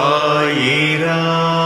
సాయిరామ్.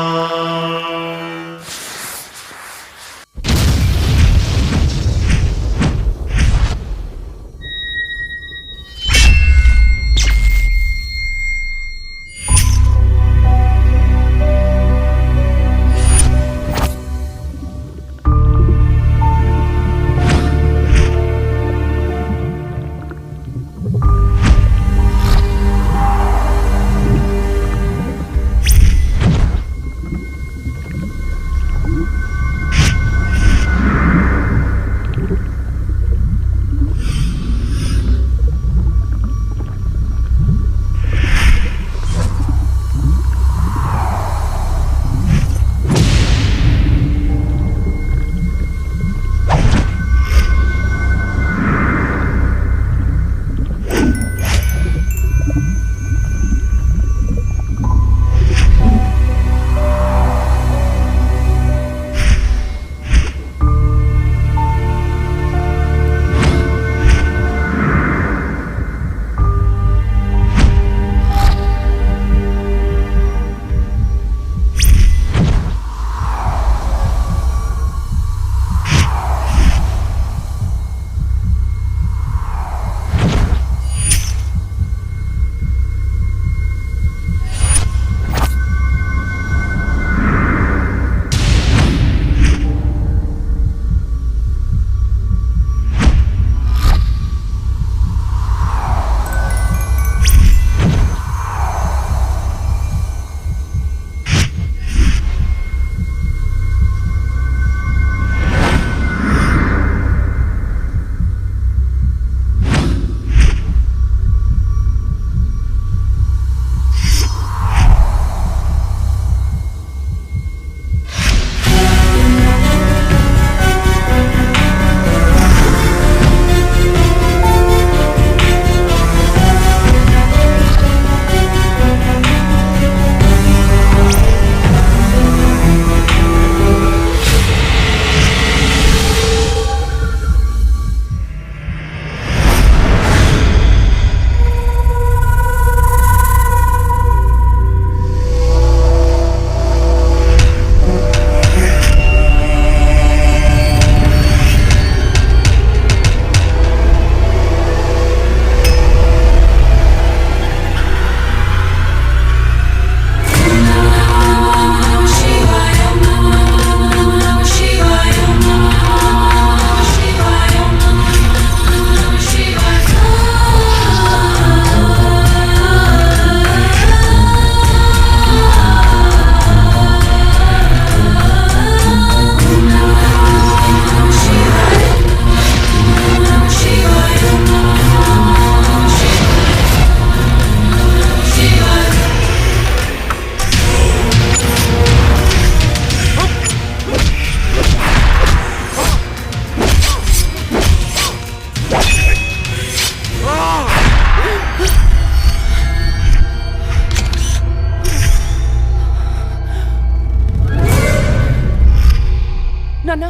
నాన్న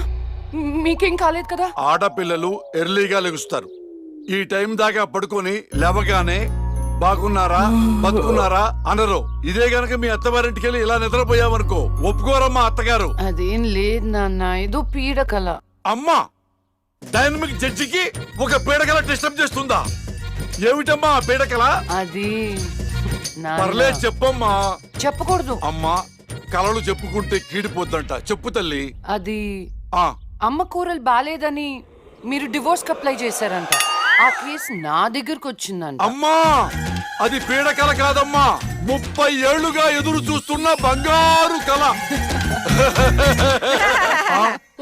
మీకేం కాలేదు కదా? ఆడపిల్లలు ఎర్లీగా లెగుస్తారు. ఈ టైం దాకా పడుకొని లేవగానే బాగున్నారా బతుకున్నారా అనరు. ఇదే గనక మీ అత్తవారింటికి వెళ్ళి ఇలా నిద్రపోయామనుకో ఒప్పుకోరమ్మా అత్తగారు. అదేం లేదు నాన్న, ఏదో పీడకల. అమ్మా, డైనమిక్ జడ్జికి ఒక పీడకల డిస్టర్బ్ చేస్తుందా? ఏమిటమ్మా ఆ పీడకల? అది పర్లేదు చెప్పమ్మా. చెప్పకూడదు అమ్మా, కలలు చెప్పుకుంటే కీడిపోద్దంట. చెప్పు తల్లి. అది ఆ అమ్మ కూరలు బాలేదని మీరు డివోర్స్ కి అప్లై చేశారంట. ఆ కేసు నా దగ్గరకు వచ్చిందంట. అమ్మా, అది పీడకల కాదమ్మా, 30 ఏళ్లుగా ఎదురు చూస్తున్న బంగారు కళ.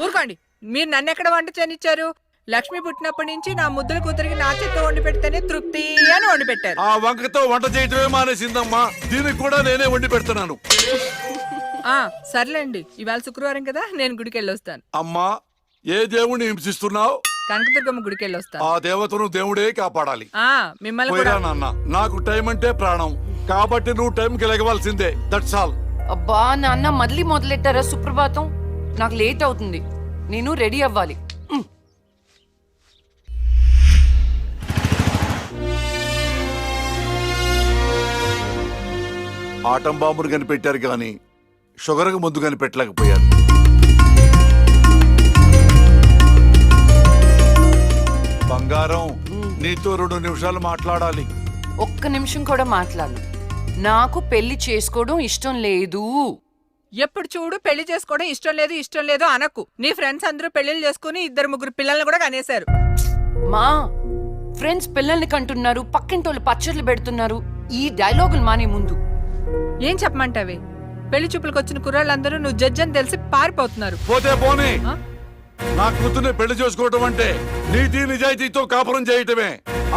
ఊరుకోండి, మీరు నన్ను ఎక్కడ వంట చేయనిచ్చారు? లక్ష్మి పుట్టినప్పటి నుంచి నా ముద్దుల కూతురికి నా చేత్తో వండి పెడితేనే తృప్తి అని వండి పెట్టారు. ఆ వంకతో వంట చేయటమే మానేసిందమ్మా. దీనికి కూడా నేనే వండి పెడుతున్నాను. సర్లేండి, ఇవాళ శుక్రవారం కదా, నేను గుడికి వెళ్ళొస్తాను. అమ్మా, ఏ దేవుణ్ణి హింసిస్తున్నావు? కనకదుర్గమ్మ గుడికి వెళ్ళొస్తాను. ఆ దేవతను దేవుడే కాపాడాలి. మిమ్మల్ని పోయిరా కూడా. నాన్న, నాకు టైం అంటే ప్రాణం, కాబట్టి నువ్వు టైంకి లెగవలసిందే. That's all. అబ్బా నాన్న, మళ్ళీ మొదలెట్టారా సుప్రభాతం? నాకు లేట్ అవుతుంది, నేను రెడీ అవ్వాలి. ఆటం బాంబును కనిపెట్టారు కానీ షుగర్కి ముందు కనిపెట్టలేకపోయారు. బంగారం, నీతో 2 నిమిషాలు మాట్లాడాలి. ఒక్క నిమిషం కూడా మాట్లాడను. నాకు పెళ్లి చేసుకోవడం ఇష్టం లేదు. ఎప్పుడు చూడు పెళ్లి చేసుకోవడం ఇష్టం లేదు అనకు. నీ ఫ్రెండ్స్ అందరూ పెళ్లిళ్ళు చేసుకుని 2-3 పిల్లల్ని కూడా కనేశారు. మా ఫ్రెండ్స్ పిల్లల్ని కంటున్నారు, పక్కింటోళ్ళు పచ్చళ్ళు పెడుతున్నారు. ఈ డైలాగులు మానే ముందు ఏం చెప్పమంటావే? పెళ్లి చూపులకు వచ్చిన కుర్రాళ్ళందరూ నువ్వు జడ్జి అని తెలిసి పారిపోతున్నారు. పోతే పోనీ, ఆ? నా కూతుర్ని పెళ్లి చేసుకోవటం అంటే నీతి నిజాయితీతో కాపురం చేయటమే.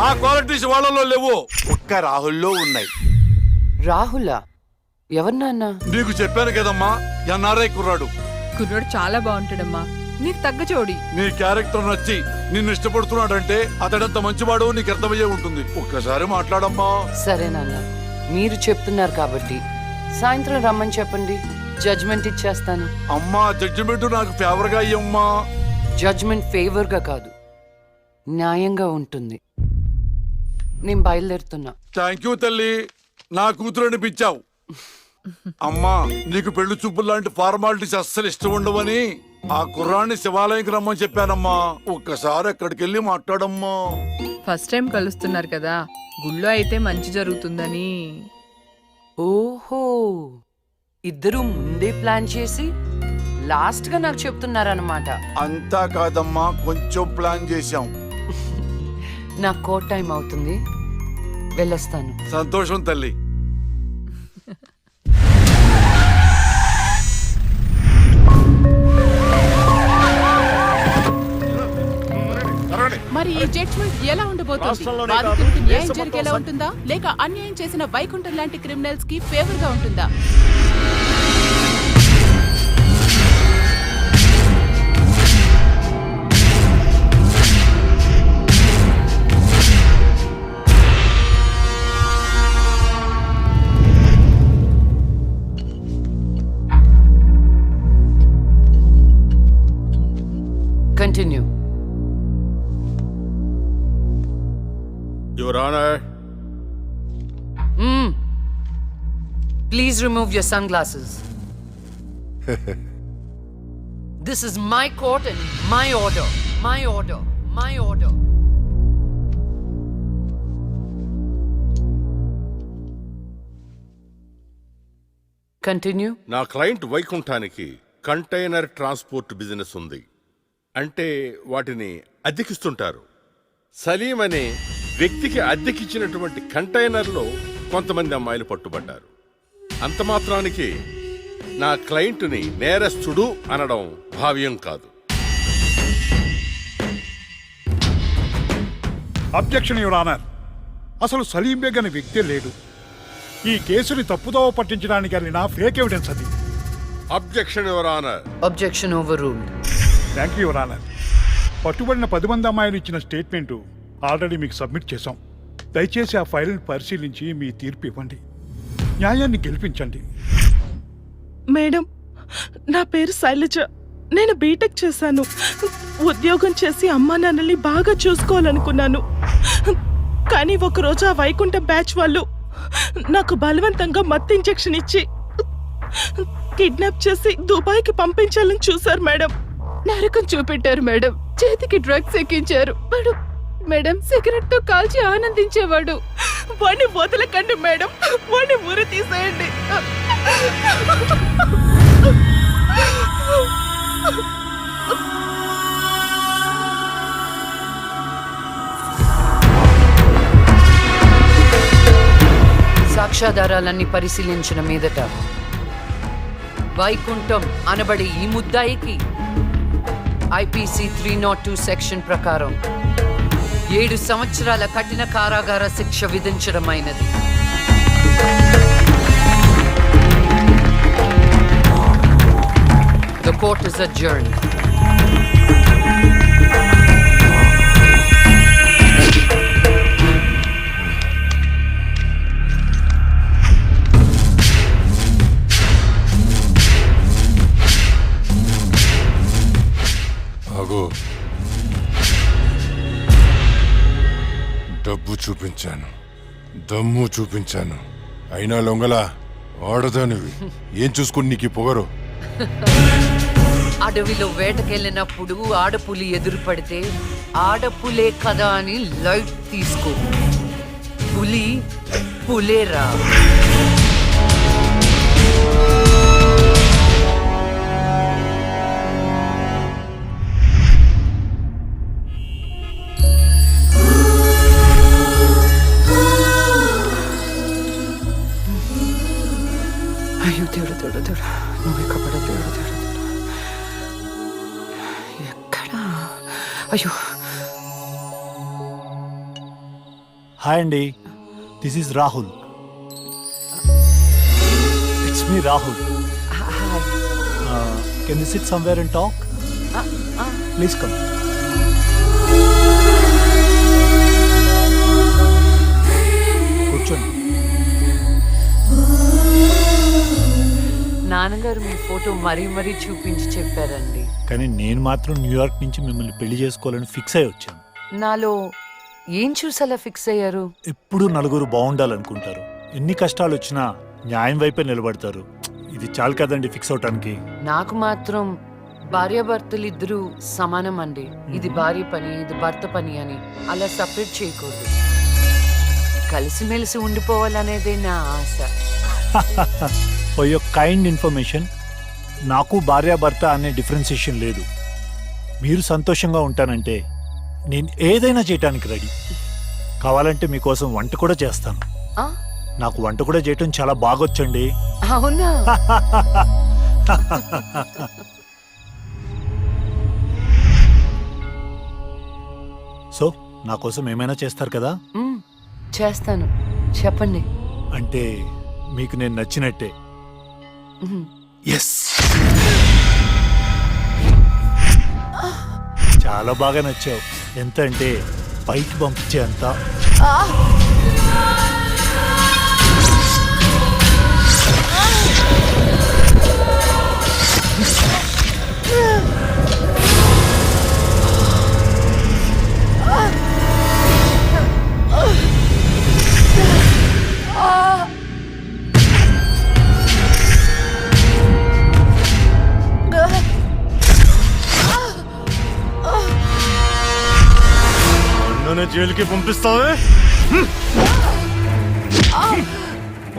ఆ క్వాలిటీస్ వాళ్ళలో లేవు, ఒక్క రాహుల్లో ఉన్నాయి. రాహులా? ఎవరు నాన్న? నీకు చెప్పాను కదమ్మా, ఎన్ఆర్ఐ కుర్రాడు. కుర్రాడు చాలా బాగుంటాడమ్మా, నీకు తగ్గ జోడి. నీ క్యారెక్టర్ నచ్చి నిన్ను ఇష్టపడుతున్నాడంటే అతడంత మంచివాడు నీకు అర్థమయ్యే ఉంటుంది. ఒక్కసారి మాట్లాడమ్మా. సరే నాన్న, మీరు చెప్తున్నారు కాబట్టి సాయంత్రం రమ్మని చెప్పండి, జడ్జ్మెంట్ ఇచ్చేస్తాను. అమ్మా, జడ్జిమెంట్ నాకు ఫేవర్ గా అయ్యమ్మా. జడ్జ్మెంట్ ఫేవర్ గా కాదు, న్యాయంగా ఉంటుంది. నేను బయలుదేరుతున్నా. థ్యాంక్ యూ తల్లి, నా కూతురు అనిపించావు. అమ్మా, నీకు పెళ్లి చూపులు లాంటి ఫార్మాలిటీస్ అస్సలు ఇష్టం ఉండవని ఆ కుర్రాన్ని శివాలయంకి రమ్మని చెప్పానమ్మా. ఒక్కసారి అక్కడికి వెళ్ళి మాట్లాడమ్మా. ఫస్ట్ టైం కలుస్తున్నారు కదా, గుళ్ళో అయితే మంచి జరుగుతుందని. ఓహో, ఇద్దరు ముందే ప్లాన్ చేసి లాస్ట్ గా నాకు చెప్తున్నారన్నమాట. అంతా కాదమ్మా, కొంచెం ప్లాన్ చేశాం. నాకు కోట్ టైం అవుతుంది, వెళ్ళొస్తాను. సంతోషం తల్లి. మరి ఈ జడ్జ్మెంట్ ఎలా ఉండబోతోంది? బాధితులకు న్యాయం జరిగేలా ఉంటుందా, లేక అన్యాయం చేసిన వైకుంఠం లాంటి క్రిమినల్స్ కి ఫేవర్ గా ఉంటుందా? Continue. Your Honor. Please remove your sunglasses. This is my court and my order. My order. My order. Continue. నా క్లయింట్ వైకుంఠానికి కంటైనర్ ట్రాన్స్పోర్ట్ బిజినెస్ ఉంది. అంటే వాటిని అద్దెకిస్తుంటారు. సలీం అనే వ్యక్తికి అద్దెకిచ్చినటువంటి కంటైనర్లో కొంతమంది అమ్మాయిలు పట్టుబడ్డారు. అంత మాత్రానికి నా క్లయింట్ని నేరస్తుడు అనడం భావ్యం కాదు. Objection your honour. అసలు సలీం బేగ్ అనే వ్యక్తే లేడు. ఈ కేసుని తప్పుదోవ పట్టించడానికి వెళ్ళిన ఫేక్ ఎవిడెన్స్ అది. Objection your honour. Objection overruled. Thank you your honour. పట్టుబడిన 10 మంది అమ్మాయిలు ఇచ్చిన స్టేట్మెంటు ఆల్రెడీ మీకు సబ్మిట్ చేశాం. దయచేసి ఆ ఫైల్ని పరిశీలించి మీ తీర్పు ఇవ్వండి. న్యాయాన్ని గెలిపించండి. మేడం, నా పేరు శైలజ. నేను బీటెక్ చేశాను. ఉద్యోగం చేసి అమ్మా నాన్నల్ని బాగా చూసుకోవాలనుకున్నాను. కానీ ఒకరోజు ఆ వైకుంఠం బ్యాచ్ వాళ్ళు నాకు బలవంతంగా మత్తు ఇంజెక్షన్ ఇచ్చి కిడ్నాప్ చేసి దుబాయ్కి పంపించాలని చూశారు మేడం. నరకం చూపెట్టారు మేడం. చేతికి డ్రగ్స్ ఎక్కించారు మేడం. సిగరెట్ తో కాల్చి ఆనందించేవాడు. వాడిని వదలకండి మేడం, వాడిని ఉరి తీసేయండి. సాక్ష్యాధారాలన్నీ పరిశీలించిన మీదట వైకుంఠం అనబడే ఈ ముద్దాయికి ఐపీసీ 302 సెక్షన్ ప్రకారం 7 సంవత్సరాల కఠిన కారాగార శిక్ష విధించడమైనది. The court is adjourned. డబ్బు చూపించాను, దమ్ము చూపించాను, అయినా లొంగలా. ఆడదానివి ఏం చూసుకుని నీకు ఈ పొగరు? అడవిలో వేటకెళ్ళినప్పుడు ఆడపులి ఎదురు పడితే ఆడపులే కదా అని లైట్ తీసుకో. పులి పులేరా. అయ్యో దేవుడు దేవుడు దేవుడు, నువ్వు కపడ దేవుడు దేవుడు దేవుడు. ఎక్కడా? అయ్యో. హాయ్ అండి, this is Rahul. It's me Rahul. Can you SIT somewhere and talk? Please come. కూర్చోండి. నాన్నగారు మీ ఫోటో మరీ మరీ చూపించి చెప్పారండి. కానీ నేను మాత్రం న్యూయార్క్ నుంచి మిమ్మల్ని పెళ్లి చేసుకోవాలని ఫిక్స్ అయి వచ్చాను. నాలో ఏం చూసేలా ఫిక్స్ అయ్యారు? ఎప్పుడూ నలుగురు బాగుండాలనుకుంటారు. ఎన్ని కష్టాలు వచ్చినా న్యాయం వైపే నిలబడతారు. ఇది చాలు కదండి ఫిక్స్ అవటానికి. నాకు మాత్రం భార్యాభర్తలు ఇద్దరు సమానం అండి. ఇది భార్య పని, ఇది భర్త పని అని అలా సపరేట్ చేయకూడదు. కలిసిమెలిసి ఉండిపోవాలనేదే నా ఆశ. ఫర్ యువర్ కైండ్ ఇన్ఫర్మేషన్, నాకు భార్యాభర్త అనే డిఫరెన్సియేషన్ లేదు. మీరు సంతోషంగా ఉంటానంటే నేను ఏదైనా చేయటానికి రెడీ. కావాలంటే మీకోసం వంట కూడా చేస్తాను. ఆ? నాకు వంట కూడా చేయటం చాలా బాగొచ్చండి. అవునా? సో నా కోసం ఏమైనా చేస్తారు కదా? చేస్తాను, చెప్పండి. అంటే మీకు నేను నచ్చినట్టే. ఎస్, చాలా బాగా నచ్చావు. ఎంత అంటే పైకి పంపించే అంత. జైలుకి పంపిస్తావే?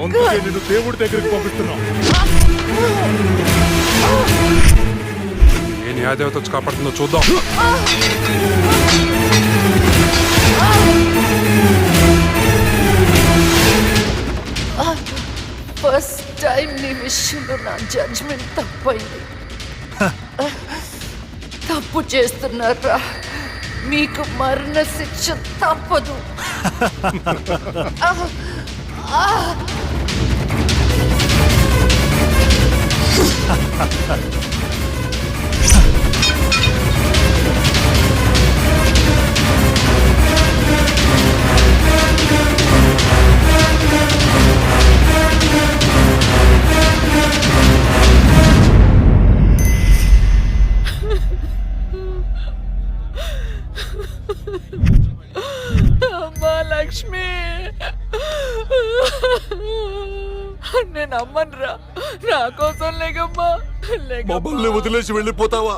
అందుకే నేను దేవుడి దగ్గరికి పంపిస్తున్నా. ఏ న్యాయదేవత వచ్చి కాపాడుతుందో చూద్దాం. ఫస్ట్ టైం నీ విషయంలో నా జడ్జ్మెంట్ తప్పైంది. తప్పు చేస్తున్నారా? మీకు మరణ శిక్ష తప్పదు. అమ్మా లక్ష్మి, నేను అమ్మనురా. నా కోసం లేకమ్మా. మమ్మల్ని వదిలేసి వెళ్ళిపోతావా?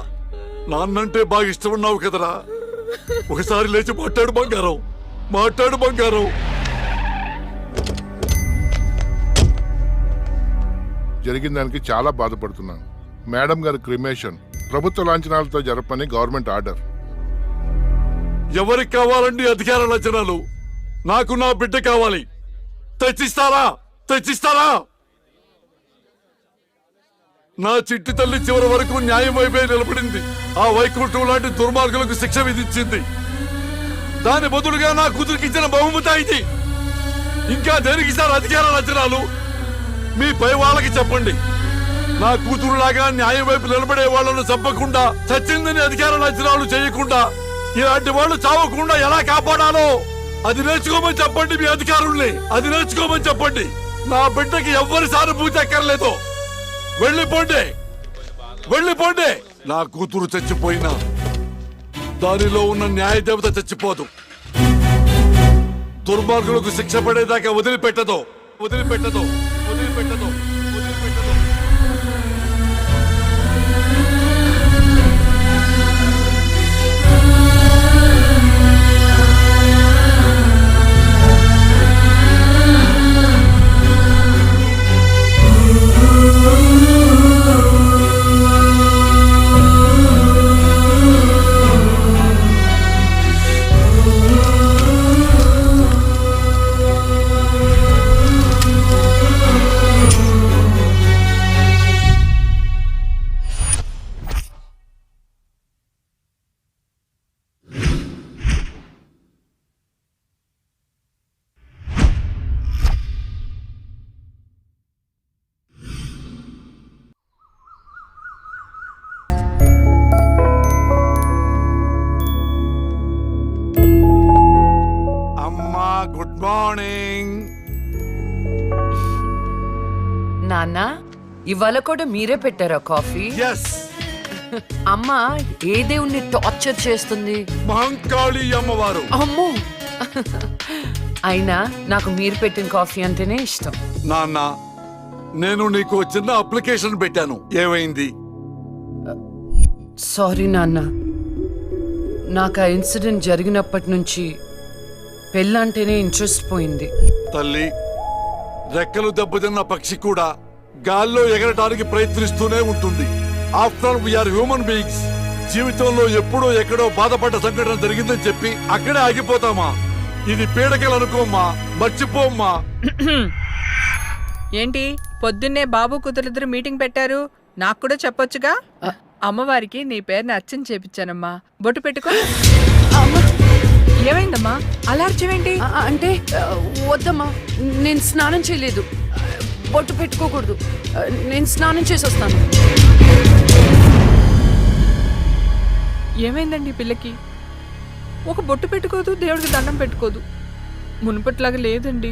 నాన్నంటే బాగా ఇష్టం ఉన్నావు కదరా. ఒకసారి లేచి మాట్లాడు బంగారం, మాట్లాడు బంగారం. జరిగిన దానికి చాలా బాధపడుతున్నాను. మేడం గారి క్రిమేషన్ ప్రభుత్వ లాంఛనాలతో జరపని గవర్నమెంట్ ఆర్డర్. ఎవరికి కావాలండి అధికార లక్షణాలు? నాకు నా బిడ్డ కావాలి. తెచ్చిస్తారా? తెచ్చిస్తారా? నా చిట్టి తల్లి చివరి వరకు న్యాయం వైపే నిలబడింది. ఆ వైకుంఠం లాంటి దుర్మార్గులకు శిక్ష విధించింది. దాని బదులుగా నా కూతురికి ఇచ్చిన బహుమతి ఇది. ఇంకా దేనికి సార్ అధికార లక్షణాలు? మీ పై వాళ్ళకి చెప్పండి. నా కూతురులాగా న్యాయం వైపు నిలబడే వాళ్ళను చంపకుండా, చచ్చిందని అధికార లక్షణాలు చేయకుండా, ఇలాంటి వాళ్ళు చావకుండా ఎలా కాపాడాలో అది నేర్చుకోమని చెప్పండి. మీ అధికారుల్ని అది నేర్చుకోమని చెప్పండి. నా బిడ్డకి ఎవ్వరి సానుభూతి అక్కర్లేదు. వెళ్ళిపోండి, వెళ్ళిపోండి. నా కూతురు చచ్చిపోయినా దానిలో ఉన్న న్యాయ దేవత చచ్చిపోదు. దుర్మార్గులకు శిక్ష పడేదాకా వదిలిపెట్టదు, వదిలిపెట్టదు, వదిలిపెట్టదు. నాన్న ఇవాళ కూడా మీరే పెట్టారా కాఫీ? ఎస్, అమ్మ ఏ దేవుణ్ణి టార్చర్ చేస్తుంది? మహంకాళి అమ్మవారు. అమ్మో అయినా నాకు మీరు పెట్టిన కాఫీ అంటేనే ఇష్టం. నాన్న, నేను నీకు చిన్న అప్లికేషన్ పెట్టాను, ఏమైంది? సారీ నాన్న, నాకు ఆ ఇన్సిడెంట్ జరిగినప్పటి నుంచి పెళ్ళంటేనే ఇంట్రెస్ట్ పోయింది. తల్లి, రెక్కలు దెబ్బతిన్న పక్షి కూడా గాల్లో ఎగరటానికి ప్రయత్నిస్తూనే ఉంటుంది. After we are human beings. జీవితంలో ఎప్పుడో ఎక్కడో బాధపడ్డ సంఘటన జరిగిందని చెప్పి అక్కడే ఆగిపోతామా? ఇది పీడకలు అనుకోమ్మా, మర్చిపోమ్మా. ఏంటి పొద్దున్నే బాబు కూతురిద్దరు మీటింగ్ పెట్టారు? నాకు కూడా చెప్పొచ్చుగా. అమ్మవారికి నీ పేరుని అర్చన చేపించానమ్మా. బొట్టు పెట్టుకో. ఏమైందమ్మా అలా అర్చవేంటి? అంటే వద్దమ్మా, నేను స్నానం చేయలేదు. బొట్టు పెట్టుకోకూడదు. నేను స్నానం చేసి వస్తాను. ఏమైందండి పిల్లకి? ఒక బొట్టు పెట్టుకోదు, దేవుడికి దండం పెట్టుకోదు. మునుపట్లాగా లేదండి.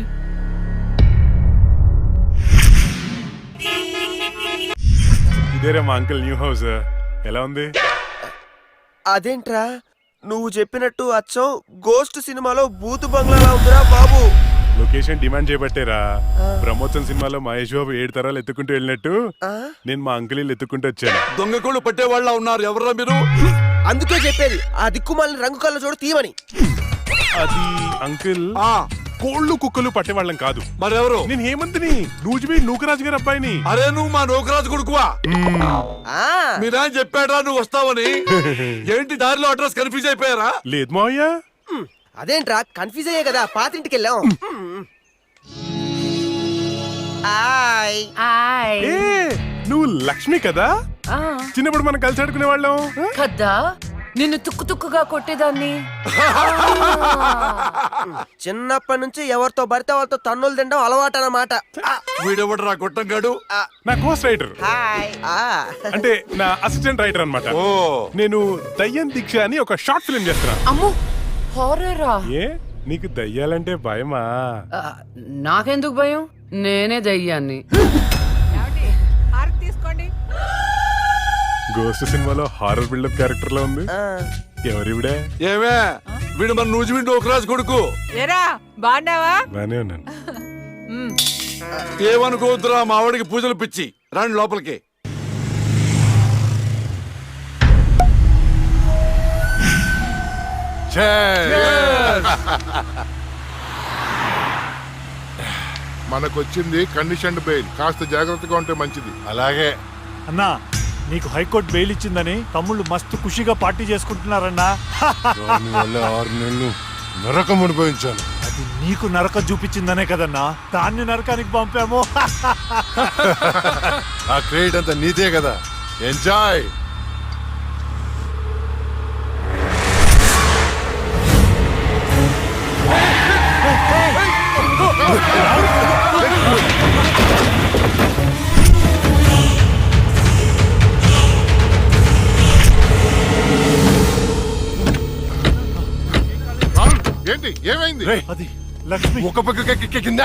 ఇదేరా మా అంకుల్ న్యూ హౌస్. ఎలా ఉంది? అదేంట్రా నువ్వు చెప్పినట్టు అచ్చం గోస్ట్ సినిమాలో బూతు బంగ్లాలా ఉందిరా బాబు. లొకేషన్ డిమాండ్ చేయబట్టేరా. బ్రహ్మోత్సవం సినిమాలో మహేష్ బాబు 7 తరాలు ఎత్తుకుంటూ వెళ్ళినట్టు నేను మా అంకుల్ ఇల్లు ఎత్తుకుంటూ వచ్చాను. దొంగకోళ్ళు పట్టేవాళ్ళ ఉన్నారు. ఎవరా మీరు? అందుకే చెప్పేది ఆ దిక్కుమాలిన రంగు కళ్ళ చూడ తీయమని. అది అంకుల్, కోళ్ళు కుక్కలు పట్టేవాళ్ళం కాదు. మరెవరు? నేను హేమంత్ని, నూజిబీ నూకరాజు గారి అబ్బాయిని. అరే, నువ్వు మా నూకరాజు కొడుకువా? మీరా చెప్పాడా నువ్వు వస్తావని? ఏంటి దారిలో అడ్రస్ కన్ఫ్యూజ్ అయిపోయారా? లేదు మావయ్య. అదేంట్రా కన్ఫ్యూజ్ అయ్యే కదా పాతింటికి వెళ్ళాం. నువ్వు లక్ష్మి కదా? చిన్నప్పుడు మనం కలిసి ఆడుకునే వాళ్ళం కదా. నిన్ను తుక్కు తుక్కుగా కొట్టేదాన్ని. చిన్నప్పటి నుంచి ఎవరితో పడితే వాళ్ళతో తన్నులు తినడం అలవాటు అన్నమాట. వీడెవడు రా గొట్టంగాడు? నా కోస్ట్ రైటర్, అంటే నా అసిస్టెంట్ రైటర్ అన్నమాట. నేను దయ్యం దీక్ష అని ఒక షార్ట్ ఫిల్మ్ చేస్తున్నా. అమ్మో, హారరా? ఏ నీకు దయ్యాలంటే భయమా? నాకెందుకు భయం? నేనే దయ్యాన్ని. తీసుకోండి. గోస్ట్ సినిమాలో హారర్ బిల్డప్ క్యారెక్టర్ లో ఉంది. ఎవరివిడే? ఏమే, వీడు మన నూజిబీ నూకరాజు కొడుకు. ఏరా బాగున్నావా? బానే ఉన్నాను. ఏమనుకోవద్దురా, మా ఆవిడికి పూజలు పిచ్చి. రండి లోపలికి. మనకొచ్చింది కండిషన్డ్ బెయిల్, కాస్త జాగ్రత్తగా ఉంటే మంచిది. అలాగే అన్నా, నీకు హైకోర్టు బెయిల్ ఇచ్చిందని తమ్ముళ్ళు మస్తు ఖుషిగా పార్టీ చేసుకుంటున్నారన్నా. 6 నెలలు నరకం అనుభవించాను. అది నీకు నరకం చూపించిందనే కదన్నా దాన్ని నరకానికి పంపాము. ఆ క్రెడిట్ అంతా నీదే కదా. ఎంజాయ్. ఏంటి ఏమైంది? అది లక్ష్మి. ఒక పక్క కింద.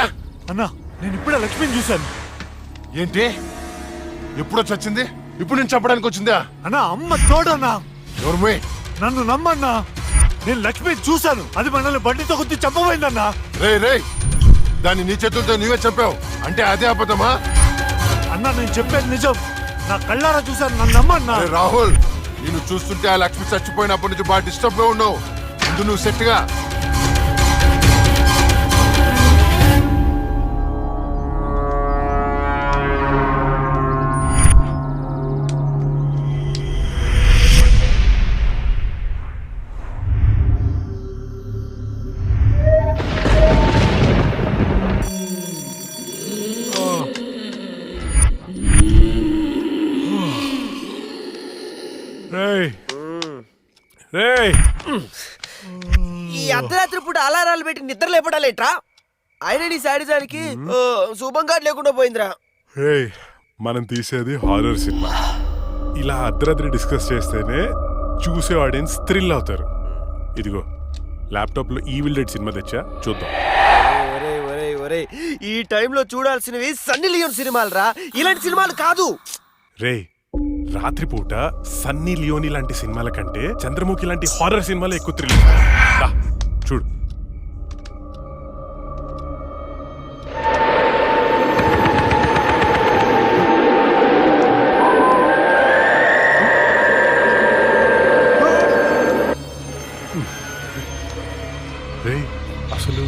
అన్నా, నేను ఇప్పుడే లక్ష్మిని చూశాను. ఏంటి? ఎప్పుడో చచ్చింది, ఇప్పుడు నేను చంపడానికి వచ్చిందా? అన్నా, అమ్మ తోడన్నా. ఎవరు? నన్ను నమ్మన్నా, నేను లక్ష్మిని చూశాను. అది మనల్ని బండితో కొద్ది చంపబోయిందన్నా. రే, దాన్ని నీ చేతులతో నీవే చెప్పావు అంటే అదే అబద్ధమా? అన్నా, నేను చెప్పేది నిజం. నా కళ్ళారా చూశాను, నన్ను నమ్మన్నా. రాహుల్, నేను చూస్తుంటే ఆ లక్ష్మి చచ్చిపోయినప్పటి నుంచి బాగా డిస్టర్బ్ గా ఉన్నావు. ముందు నువ్వు సెట్ గా. ఈ అర్ధరాత్రి పూట అలారాలు పెట్టి నిద్ర లేపడాలేట్రా? అయినా నీ శాడిజానికి శుభంగా లేకుండా పోయిందిరా. మనం తీసేది హారర్ సినిమా. ఇలా అర్ధరాత్రి డిస్కస్ చేస్తేనే చూసే ఆడియన్స్ థ్రిల్ అవుతారు. ఇదిగో ల్యాప్టాప్ లో ఈవిల్ డెడ్ సినిమా తెచ్చా, చూద్దాం. అరే ఈ టైంలో చూడాల్సినవి సన్నీ లియోన్ సినిమాలు రా, ఇలాంటి సినిమాలు కాదు. రే రాత్రిపూట సన్నీ లియోని లాంటి సినిమాల కంటే చంద్రముఖి లాంటి హారర్ సినిమాలు ఎక్కువ థ్రిల్ చూడు. రే అసలు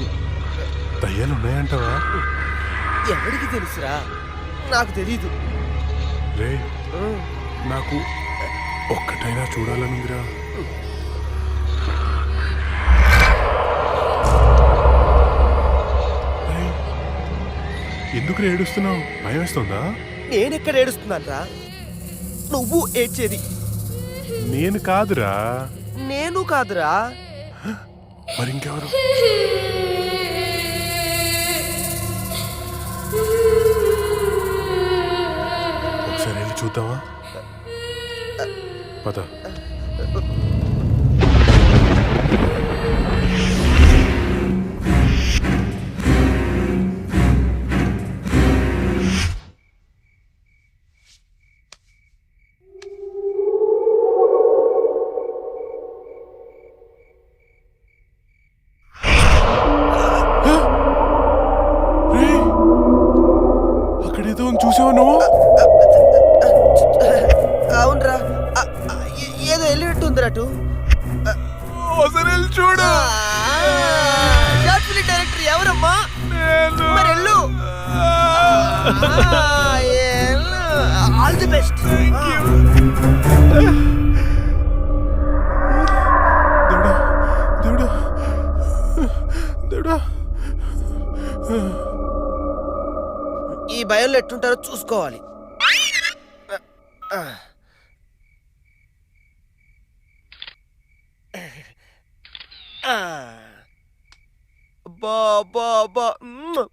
దయ్యాలు ఉన్నాయంటావా? ఎవరికి తెలుసురా, నాకు తెలీదు. రే నాకు ఒక్కటైనా చూడాలనుందిరా. రేయ్, ఎందుకు ఏడుస్తున్నావు? భయం వేస్తుందా? నేనెక్కడ ఏడుస్తున్నాను రా, నువ్వు ఏడ్చేది. నేను కాదురా. నేను కాదురా. మరి ఇంకెవరు? ఒకసారి వెళ్ళి చూద్దామా? పద. అక్కడేదో చూసావా నువ్వు? అవునరా, ఏదో వెళ్ళినట్టుందిరా అటు. ఒకసారి వెళ్ళి చూడు. షార్ట్ ఫిల్మ్ డైరెక్టర్ ఎవరమ్మా? మరి వెళ్ళు. All the best. దేవుడా దేవుడా దేవుడా. ఈ భయంలో ఎట్టుంటారో చూసుకోవాలి.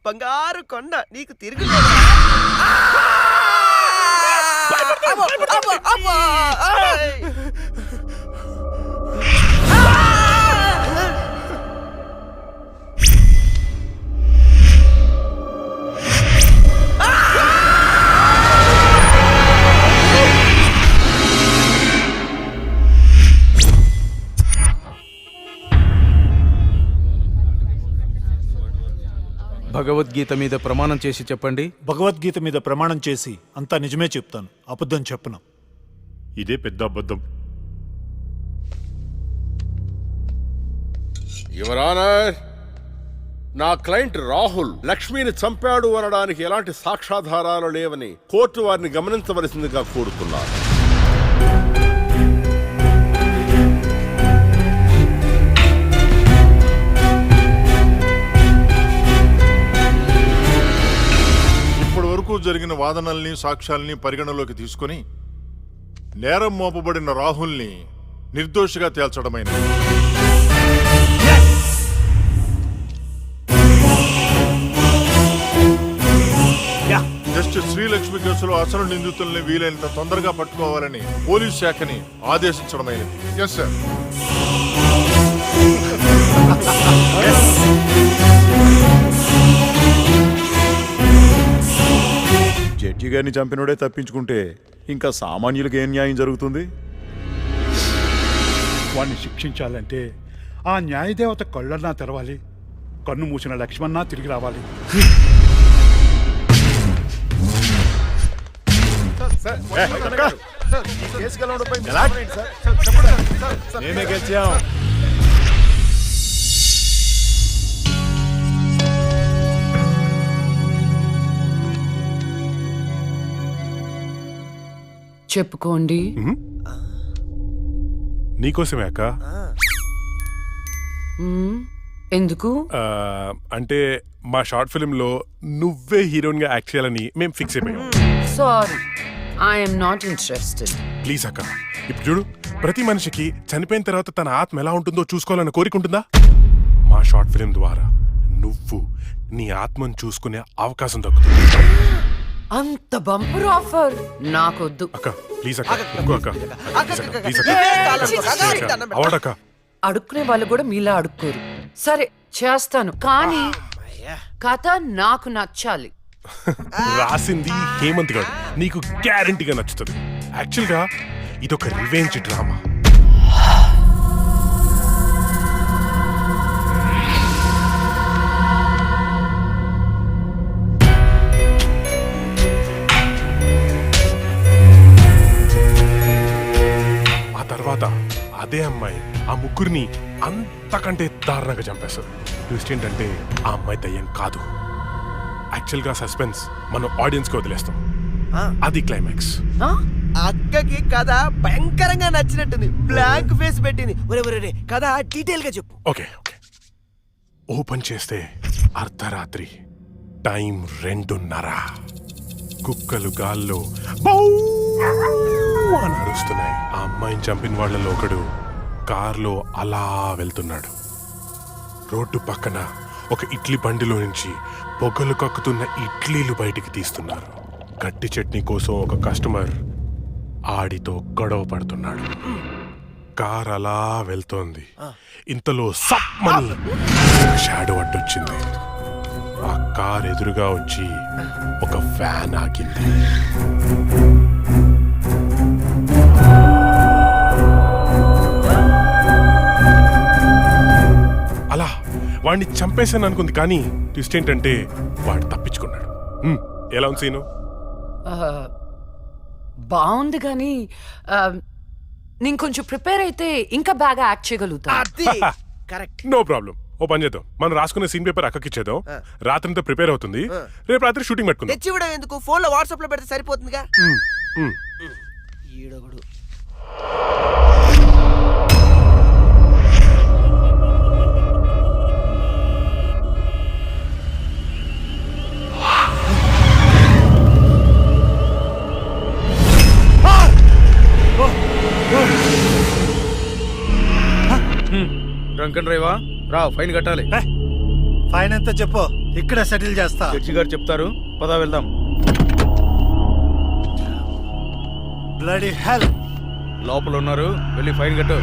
బంగారు కొండ నీకు తిరిగి భగవద్గీత మీద ప్రమాణం చేసి చెప్పండి. భగవద్గీత మీద ప్రమాణం చేసి అంతా నిజమే చెప్తాను, అబద్ధం చెప్పను. ఇదే పెద్ద అబద్ధం. యువర్ ఆనర్, నా క్లయింట్ రాహుల్ లక్ష్మిని చంపాడు అనడానికి ఎలాంటి సాక్ష్యాధారాలు లేవని కోర్టు వారిని గమనించవలసిందిగా కోరుతున్నారు. ఇప్పటి వరకు జరిగిన వాదనల్ని సాక్ష్యాల్ని పరిగణలోకి తీసుకుని నేరం మోపబడిన రాహుల్ని నిర్దోషిగా తేల్చడమైనది. జస్టిస్ శ్రీలక్ష్మి కేసులో అసలు నిందితుల్ని వీలైనంత తొందరగా పట్టుకోవాలని పోలీస్ శాఖని ఆదేశించడమైనది. Yes sir. జడ్జి గారిని చంపినోడే తప్పించుకుంటే ఇంకా సామాన్యులకు ఏం న్యాయం జరుగుతుంది? వాణ్ణి శిక్షించాలంటే ఆ న్యాయదేవత కళ్ళన్నా తెరవాలి, కన్ను మూసిన లక్ష్మణ తిరిగి రావాలి. మేమే గెలిచాం. చెప్పుకోండి. నీకోసమే అక్క. ఎందుకు? అంటే మా షార్ట్ ఫిల్మ్ లో నువ్వే హీరోయిన్ గా యాక్ట్ చేయాలని మేము ఫిక్స్ అయిపోయాం. Sorry, I'm not interested. Please అక్క, ఇప్పుడు చూడు, ప్రతి మనిషికి చనిపోయిన తర్వాత తన ఆత్మ ఎలా ఉంటుందో చూసుకోవాలని కోరిక ఉంటుందా? మా షార్ట్ ఫిల్మ్ ద్వారా నువ్వు నీ ఆత్మను చూసుకునే అవకాశం దక్కుతుంది. అంత బంపర్ ఆఫర్ నాకొద్దు. అక్క ప్లీజ్ అక్క, ఇంకో అక్క, ప్లీజ్ అక్క, అవార్డ్ అక్క. అడుక్కునే వాళ్ళు కూడా మీలా అడుక్కోరు. సరే చేస్తాను, కానీ కథ నాకు నచ్చాలి. రాసింది హేమంత్ గారు, నీకు గ్యారంటీగా నచ్చుతుంది. యాక్చువల్గా ఇదొక రివెంజ్ డ్రామా. ఆ తర్వాత అదే అమ్మాయి ఆ ముగ్గురిని అంతకంటే దారుణంగా చంపేస్తారు. ట్విస్ట్ ఏంటంటే ఆ అమ్మాయి దయ్యం కాదు. యాక్చువల్ గా సస్పెన్స్ మనం ఆడియన్స్ కి వదిలేస్తాం. అది క్లైమాక్స్. అక్కకి కథ భయంకరంగా నచ్చినట్టుంది. బ్లాంక్ ఫేస్ పెట్టింది. ఒరే కథ డీటెయిల్ గా చెప్పు. ఓకే ఓపెన్ చేస్తే అర్ధరాత్రి, టైం 2:30. కుక్కలు గాల్లో బౌ అని అరుస్తున్నాయి. ఆ అమ్మాయిని చంపిన వాళ్ళలో ఒకడు కార్లో అలా వెళ్తున్నాడు. రోడ్డు పక్కన ఒక ఇడ్లీ బండిలో నుంచి పొగలు కక్కుతున్న ఇడ్లీలు బయటికి తీస్తున్నారు. గట్టి చట్నీ కోసం ఒక కస్టమర్ ఆడితో గొడవ పడుతున్నాడు. కార్ అలా వెళ్తోంది. ఇంతలో సమ్మని షాడో అడ్డొచ్చింది. ఆ కార్ ఎదురుగా వచ్చి ఒక ఫ్యాన్ ఆగింది. అలా వాడిని చంపేశాను అనుకుంది, కానీ ట్విస్ట్ ఏంటంటే వాడు తప్పించుకున్నాడు. ఎలా ఉంది సీను? బాగుంది, కానీ నేను కొంచెం ప్రిపేర్ అయితే ఇంకా బాగా యాక్ట్ చేయగలుగుతా. No problem. ఓ పని చేద్దాం, మనం రాసుకునే సీన్ పేపర్ అక్కకి ఇచ్చేద్దాం. రాత్రంతా ప్రిపేర్ అవుతుంది. రేపు రాత్రి షూటింగ్ పెట్టుకుందాం. తెచ్చివ్వడం ఎందుకు, ఫోన్ లో వాట్సాప్ లో పెడితే సరిపోతుందిగా. ఈడొకడు. డ్రంకన్ డ్రైవా రా, ఫైన్ కట్టాలి. ఫైన్ ఎంత చెప్పు, ఇక్కడ సెటిల్ చేస్తా. జడ్జి గారు చెప్తారు, పదా వెళ్దాం. Bloody hell. లోపల ఉన్నారు, వెళ్ళి ఫైన్ కట్టు.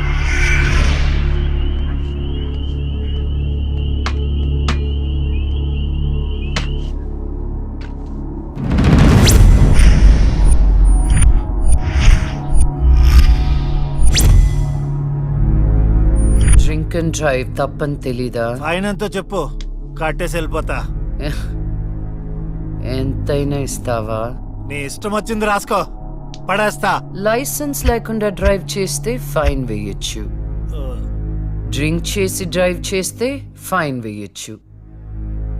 డ్రింక్ అండ్ డ్రైవ్ తప్పని తెలీదా? ఫైన్ ఎంతో చెప్పు, కట్టేసి వెళ్ళిపోతా. ఎంతైనా ఇస్తావా? నీ ఇష్టం వచ్చింది రాసుకో, పడేస్తా. లైసెన్స్ లేకుండా డ్రైవ్ చేస్తే ఫైన్ వేయొచ్చు. డ్రింక్ చేసి డ్రైవ్ చేస్తే ఫైన్ వేయొచ్చు.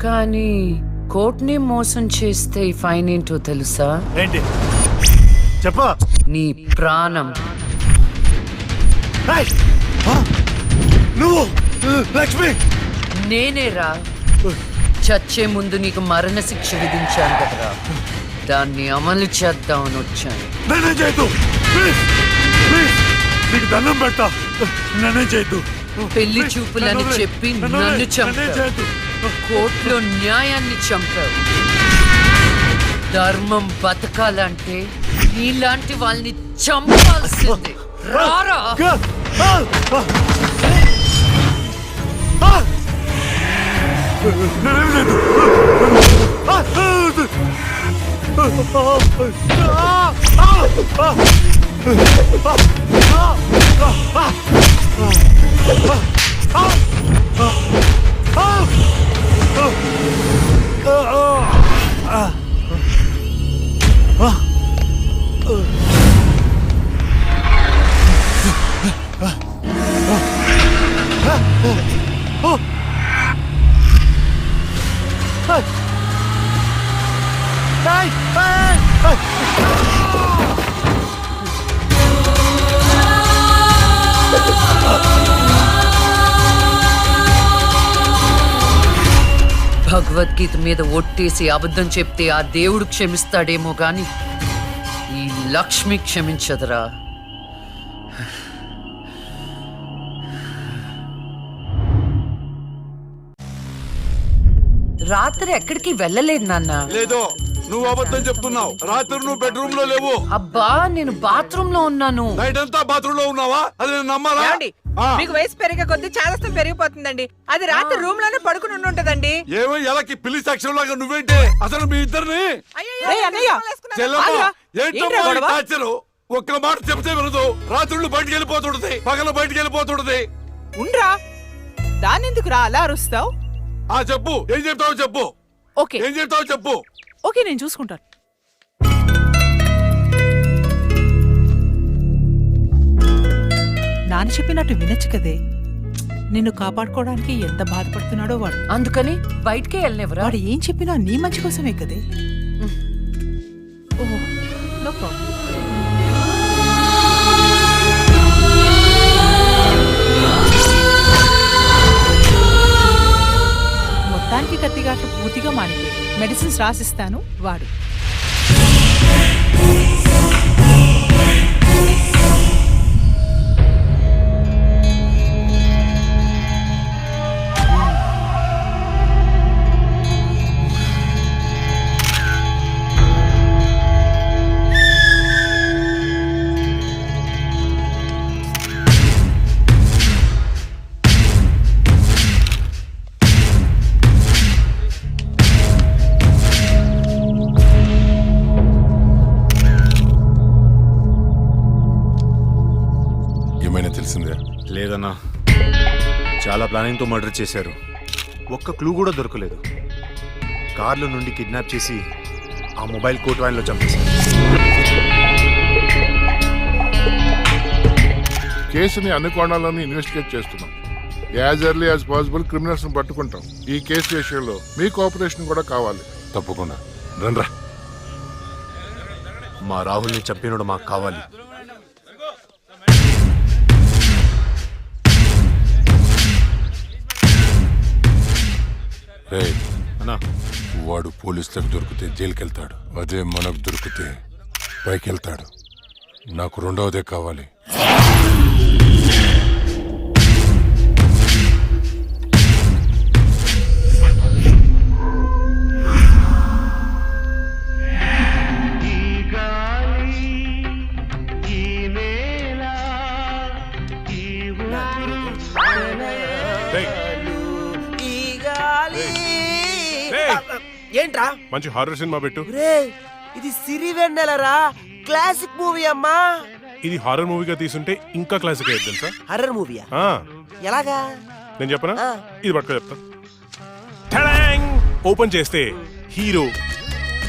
కానీ కోర్టుని మోసం చేస్తే ఈ ఫైన్ ఏంటో తెలుసా? ఏంటి చెప్పు. నీ ప్రాణం. నువ్వు లక్ష్మి? నేనేరా. చచ్చే ముందు నీకు మరణశిక్ష విధించాను కదరా, దాన్ని అమలు చేద్దామని వచ్చాను. నన్నే చేయొద్దు, నీకు దండం పెడతా. నన్నే చేయొద్దు. పెళ్లి చూపులని చెప్పి నన్ను చంపావు. కోర్టులో న్యాయాన్ని చంపావు. ధర్మం బతకాలంటే నీలాంటి వాళ్ళని చంపాల్సిందే. రారా. భగవద్గీత మీద ఒట్టేసి అబద్ధం చెప్తే ఆ దేవుడు క్షమిస్తాడేమో గాని ఈ లక్ష్మి క్షమించదురా. రాత్రి ఎక్కడికి వెళ్ళలేదు నాన్న. లేదో, నువ్వు అబద్ధం చెప్తున్నావు. రాత్రి నువ్వు బెడ్రూమ్ లో లేవు. అబ్బా, నేను బాత్రూమ్ లో ఉన్నాను. నైట్ అంతా బాత్రూమ్ లో ఉన్నావా? అది నేను నమ్మాలా? మీకు వయసు పెరిగే కొద్దీ చాదస్తం పెరిగిపోతుందండి. అది రాత్రి రూమ్ లోనే పడుకుని ఉంటదండి. ఏమో ఎలాకి పిల్లి సాక్ష్యం లాగా నువ్వేంటి అసలు మీ ఇద్దరిని టార్చరు ఒక్క మాట చెప్తే వినదు. రాత్రుళ్ళు బయటికి వెళ్ళిపోతుంటది, పగలు బయటికి వెళ్ళిపోతుంటది. ఉండ్రా దాని ఎందుకు రా అలా అరుస్తావు? చెప్పు, ఏం చెప్తావు చెప్పు. ఓకే ఏం చెప్తావు చెప్పు. ఓకే నేను చూసుకుంటాను. నాన్న చెప్పినట్టు వినొచ్చు కదే. నిన్ను కాపాడుకోవడానికి ఎంత బాధపడుతున్నాడో వాడు. అందుకని బయటికే వెళ్ళనివ్వరా? వాడు ఏం చెప్పినా నీ మంచి కోసమే కదే. ఓహో నో ప్రాబ్లం. మొత్తానికి కత్తిగాట్లు పూర్తిగా మానిపోయి మెడిసిన్స్ రాసిస్తాను వాడు. తెలిసిందే? లేదన్నా, చాలా ప్లానింగ్తో మర్డర్ చేశారు. ఒక్క క్లూ కూడా దొరకలేదు. కార్లో నుండి కిడ్నాప్ చేసి ఆ మొబైల్ కోట్ వ్యాన్లో చంపేశారు. కేసుని అన్ని కోణాలను ఇన్వెస్టిగేట్ చేస్తున్నాం. As early as possible criminals ని పట్టుకుంటాం. ఈ కేసు విషయంలో మీ కోఆపరేషన్ కూడా కావాలి. తప్పకుండా రండ్రా. మా రాహుల్ని చంపినోడు మాకు కావాలి. అన్నా, వాడు పోలీసులకు దొరికితే జైలుకి వెళ్తాడు. అదే మనకు దొరికితే పైకి వెళ్తాడు. నాకు రెండవదే కావాలి. ఏంట్రా మంచి హారర్ సినిమా పెట్టు. ఇది సిరివెన్నెలరా, క్లాసిక్ మూవీ అమ్మా. ఇది హారర్ మూవీగా తీసుంటే ఇంకా క్లాసిక్ అయ్యేది తెలుసా? హర్రర్ మూవీయా? ఎలాగా నేను చెప్పనా? ఇది పట్టుకో చెప్తా. ఓపెన్ చేస్తే హీరో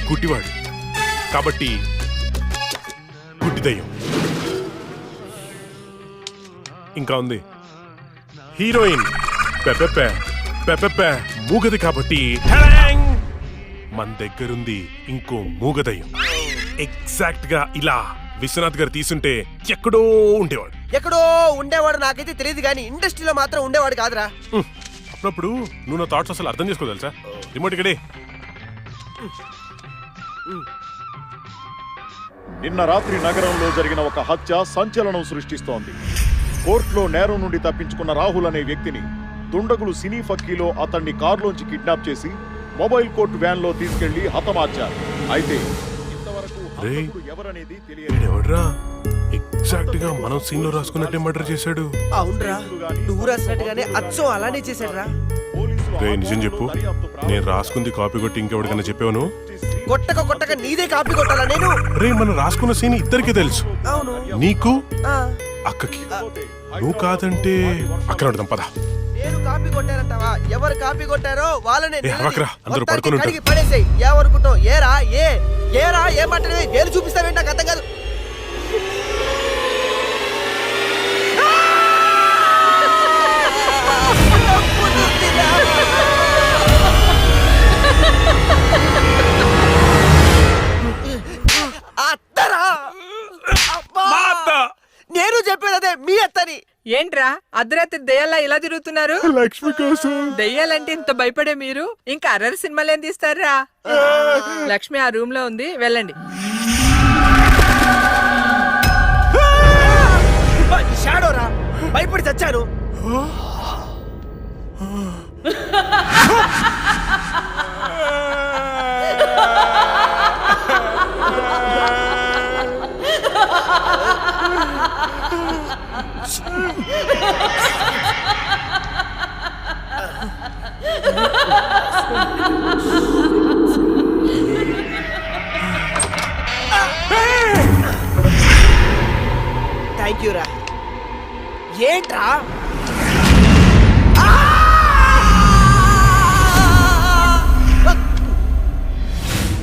గుడ్డివాడు కాబట్టి గుడ్డి దయ్యం. ఇంకా ఉంది హీరోయిన్ మూగది కాబట్టి మన దగ్గరుంది ఇంకో మూగదయ్యం. ఎగ్జాక్ట్ గా ఇలా విశ్వనాథ్ గారు తీసుంటే ఎక్కడో ఉండేవాడు. నాకైతే తెలియదు కానీ ఇండస్ట్రీలో మాత్రం ఉండేవాడు కాదురా. అప్పుడప్పుడు నువ్వు నా థాట్స్ అసలు అర్థం చేసుకోదలుసా? రిమోట్ ఇక్కడే. నిన్న రాత్రి నగరంలో జరిగిన ఒక హత్య సంచలనం సృష్టిస్తోంది. కోర్టులో నేరం నుండి తప్పించుకున్న రాహుల్ అనే వ్యక్తిని దుండగులు సినీ ఫక్కీలో అతన్ని కారులోంచి కిడ్నాప్ చేసి మొబైల్ కోర్టు వ్యాన్ లో తీసుకెళ్లి హతమార్చారు. అయితే ఇంతవరకు ఎవరనేది తెలియదు. ఎగ్జాక్ట్ గా మనం సీన్ లో రాసుకున్నట్టే మర్డర్ చేశాడు. అవునరా, నువ్వు రాసినట్టుగానే అచ్చం అలానే చేశాడురా. రే నిజం చెప్పు, నేను రాసుకుంది కాపీ కొట్టి ఇంకెవరికైనా చెప్పాను? కొట్టక నీదే కాపీ కొట్టాలా నేను? రే మనం రాసుకున్న సీన్ ఇద్దరికి తెలుసు. అవును, నీకు అక్కకి. నువ్వు కాదంటే అక్కడ పద. నేను కాపీ కొట్టారంటావా? ఎవరు కాపీ కొట్టారో వాళ్ళనే అందరూ పడుకుని పడేసాయి. ఏమనుకుంటావు? ఏరా ఏమంటే వేలు చూపిస్తావేంటి? నాకు అర్థం కాదు. నేను చెప్పేదే మీ అత్తని. ఏంట్రా అర్ధరాత్రి దెయ్యాలా ఇలా తిరుగుతున్నారు? లక్ష్మి కోసం. దెయ్యాలంటే ఇంత భయపడే మీరు ఇంకా అర్రర్ సినిమాలు ఏం తీస్తారా? లక్ష్మి ఆ రూమ్ లో ఉంది, వెళ్ళండి. షాడోరా, భయపడి చచ్చాను. థ్యాంక్ యూ రా. ఏంట్రా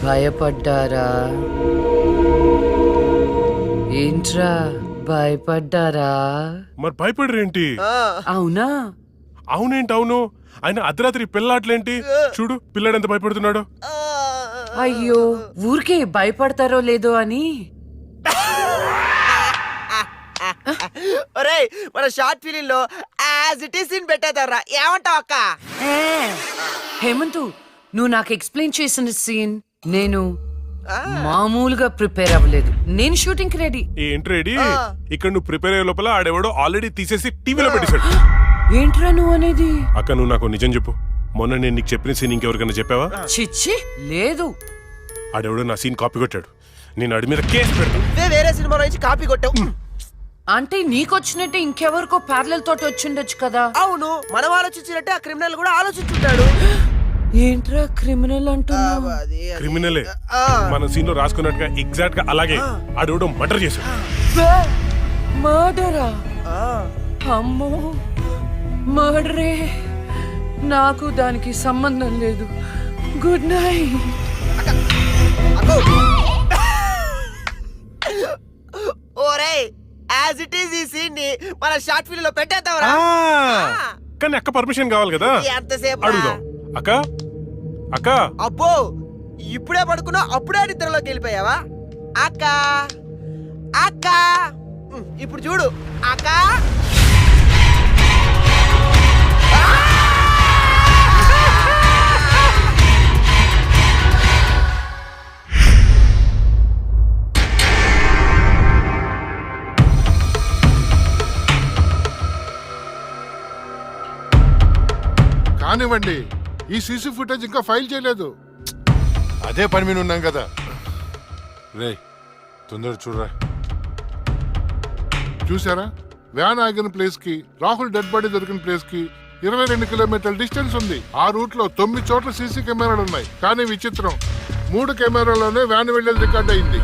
భయపడ్డారా? ఏంట్రా భయపడ్డారా? మరి భయపడరేంటి? అవునా? అవునేంటి అవును? ఆయన అర్ధరాత్రి పిల్లాట్లేంటి? చూడు పిల్లాడు ఎంత భయపడుతున్నాడు. అయ్యో ఊరికే భయపడతారో లేదో అని. ఒరేయ్ మన షార్ట్ ఫిలిం లో యాజ్ ఇట్ ఈస్ సీన్ పెట్టేదారా, ఏమంటావు అక్క? హేమంతు, నువ్వు నాకు ఎక్స్ప్లెయిన్ చేసిన సీన్ నేను మామూలుగా ప్రిపేర్ అవ్వలేదు. నేను షూటింగ్ కి రెడీ. ఏంటి రెడీ? ఇక్కడ నువ్వు ప్రిపేర్ అయ్యే లోపల ఆడెవడో ఆల్రెడీ తీసేసి టీవీలో పెట్టేశాడు. ఏంట్రా నువ్వు అనేది? అక్క నువ్వు నాకు నిజం చెప్పు, మొన్న నేను నీకు చెప్పిన సీన్ ఇంకెవరికైనా చెప్పావా? చిచ్చి లేదు. ఆడెవడో నా సీన్ కాపీ కొట్టాడు. నేను ఆడి మీద కేసు పెడతాను. వేరే సినిమా నుంచి కాపీ కొట్టావు అంటే నీకొచ్చినట్టే ఇంకెవరికో ప్యారలల్ తోటి వచ్చిండొచ్చు కదా. అవును, మనం ఆలోచించినట్టే ఆ క్రిమినల్ కూడా ఆలోచించుంటాడు. ఏంట్రా క్రిమినల్ అంటున్నావు? క్రిమినలే మన సీన్ లో రాసుకున్నట్టుగా ఎగ్జాక్ట్ గా అలాగే ఆడెవడో మర్డర్ చేశాడు. మర్డరా? అమ్మో మర్డరే. నాకు దానికి సంబంధం లేదు. Good night. ఓరేయ్ యాజ్ ఇట్ ఈస్ ఈ సీన్ ని మన షార్ట్ ఫిల్మ్ లో పెట్టేద్దాంరా. కానీ అక్క పర్మిషన్ కావాలి కదా. ఎంతసేపు అడుగుదాం. అక్క అక్క. అబ్బో ఇప్పుడే పడుకున్నా అప్పుడే నిద్రలోకి వెళ్ళిపోయావా? అక్క అక్క ఇప్పుడు చూడు అక్క. కానివ్వండి, ఈ సీసీ ఫుటేజ్ ఇంకా ఫైల్ చేయలేదు. అదే పని మీద ఉన్నాం కదా. రే తొందర చూడరా. చూసారా, వ్యాన్ ఆగిన ప్లేస్ కి రాహుల్ డెడ్ బాడీ దొరికిన ప్లేస్ కి 22 కిలోమీటర్ల డిస్టెన్స్ ఉంది. ఆ రూట్ లో 9 చోట్ల సీసీ కెమెరాలు ఉన్నాయి. కానీ విచిత్రం, 3 కెమెరాలోనే వ్యాన్ వెళ్ళేది రికార్డ్ అయింది.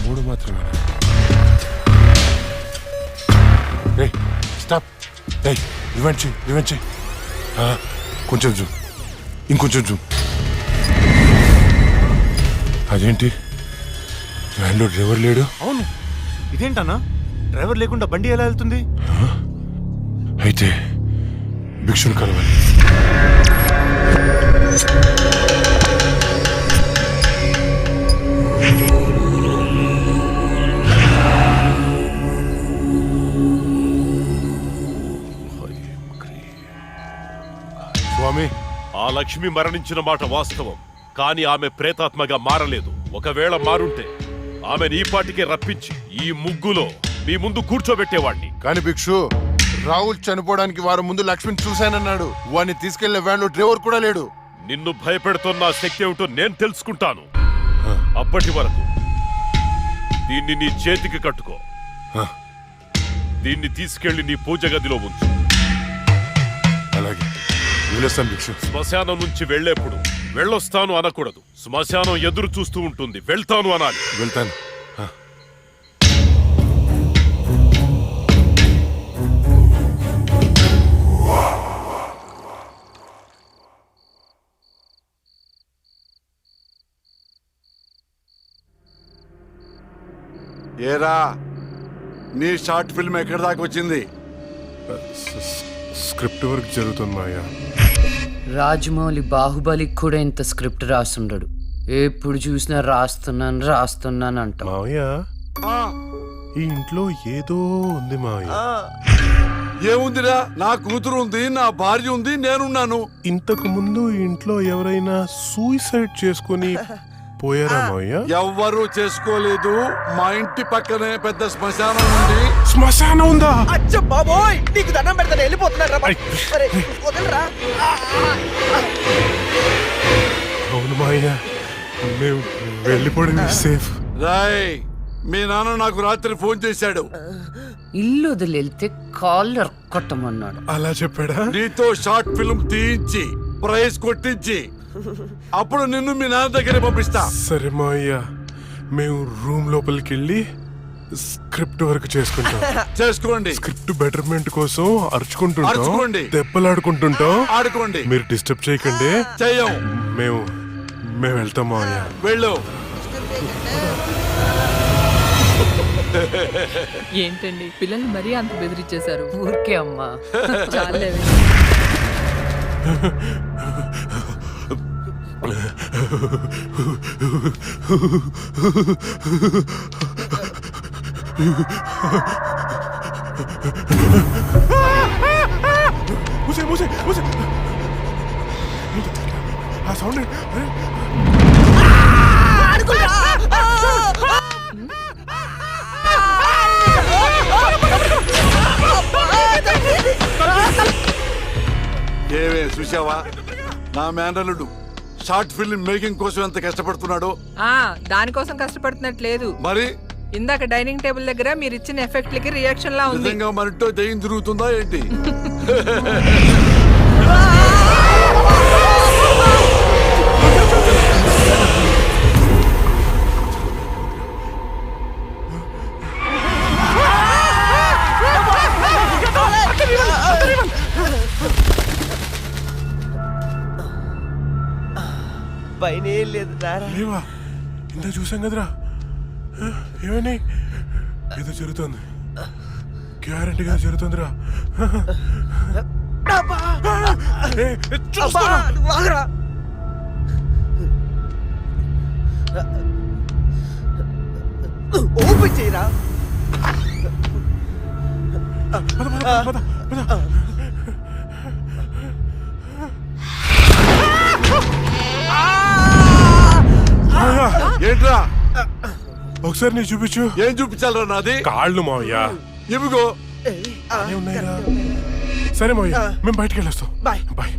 3 మాత్రమే. స్టాప్. రివెంజ్ కొంచెం జూమ్, ఇంకొంచెం జూమ్. అదేంటి వ్యాన్లో డ్రైవర్ లేడు? అవును, ఇదేంటన్నా డ్రైవర్ లేకుండా బండి ఎలా వెళ్తుంది? అయితే భిక్షుని కలవాలి. స్వామి, ఆ లక్ష్మి మరణించిన మాట వాస్తవం, కానీ ఆమె ప్రేతాత్మగా మారలేదు. ఒకవేళ మారుంటే ఆమెను ఈ పాటికే రప్పించి ఈ ముగ్గులో మీ ముందు కూర్చోబెట్టేవాడిని. కానీ భిక్షు, రాహుల్ చనిపోవడానికి వారం ముందు లక్ష్మిని చూశానన్నాడు. వాడిని తీసుకెళ్లే వ్యాన్లో డ్రైవర్ కూడా లేడు. నిన్ను భయపెడుతున్న శక్తి ఏమిటో నేను తెలుసుకుంటాను. అప్పటి వరకు దీన్ని నీ చేతికి కట్టుకో. దీన్ని తీసుకెళ్లి నీ పూజ గదిలో ఉంచు. అలాగే. శ్మశానం నుంచి వెళ్లేప్పుడు వెళ్ళొస్తాను అనకూడదు. శ్మశానం ఎదురు చూస్తూ ఉంటుంది, వెళ్తాను అనాలి. వెళ్తాను. ఏరా, నీ షార్ట్ ఫిల్మ్ ఎక్కడి దాకా వచ్చింది? స్క్రిప్ట్ వర్క్ జరుగుతుంది మాయా. రాజమౌళి బాహుబలికి కూడా ఇంత స్క్రిప్ట్ రాస్తుండడు. ఎప్పుడు చూసినా రాస్తున్నాను అంట. మావయ్య, ఈ ఇంట్లో ఏదో ఉంది మావయ్య. ఏముందిరా? నా కూతురు ఉంది, నా భార్య ఉంది, నేనున్నాను. ఇంతకు ముందు ఇంట్లో ఎవరైనా సూసైడ్ చేసుకుని పోయారా మావయ్య? ఎవ్వరూ చేసుకోలేదు. మా ఇంటి పక్కనే పెద్ద శ్మశానం ఉంది. శ్మశానం ఉందా? అచ్చ బాబోయ్, నీకు దండం పెడతాను, వెళ్ళిపోతున్నారా? వదలరా. అవును మావయ్య, మేము వెళ్ళిపోవడం సేఫ్. రాయ్, మీ నాన్న నాకు రాత్రి ఫోన్ చేశాడు. ఇల్లు వదిలేళ్తే కాళ్ళు కొట్టమన్నాడు. అలా చెప్పాడా? నీతో షార్ట్ ఫిల్మ్ తీయించి ప్రైజ్ కొట్టించి అప్పుడు నిన్ను మీ నాన్న దగ్గర పంపిస్తా. సరే మావయ్య, మేము రూమ్ లోపలికి వెళ్ళి స్క్రిప్ట్ వర్క్ చేసుకుంటాం. చేసుకోండి. స్క్రిప్ట్ బెటర్మెంట్ కోసం అరుచుకుంటుంటాం, అరుచుకోండి. దెబ్బలాడుకుంటుంటాం. ఆడుకోండి. మీరు డిస్టర్బ్ చేయకండి. చెయ్యం. మేము వెళ్తాం మావయ్య. వెళ్ళు. ఏంటండి పిల్లల్ని మరీ అంత బెదిరించేశారు? ఊరికే అమ్మా. చాలే. ఆ సౌండ్ ఏవే చూసావా నా మేనల్లుడు షార్ట్ ఫిల్మ్ మేకింగ్ కోసం ఎంత కష్టపడుతున్నాడో. దానికోసం కష్టపడుతున్నట్లేదు. మరి ఇందాక డైనింగ్ టేబుల్ దగ్గర మీరు ఇచ్చిన ఎఫెక్ట్లకి రియాక్షన్ లా ఉంది. నిజంగా మరింటో దయ్యం తిరుగుతుందా ఏంటి? పైన ఏం లేదు రారా. లేవా? ఇంత చూసాం కదరా. ఏమని ఏదో జరుగుతుంది, గ్యారంటీగా జరుగుతుందిరా. ఓపెన్ చేయరా. ఏంట్రా? ఒకసారి నీ చూపించు. ఏం చూపించాలరా? నాది కాళ్ళు మావయ్య. ఇవిగో ఉన్నాయిరా. సరే మావయ్య, మేము బయటికి వెళ్ళొస్తాం. Bye bye.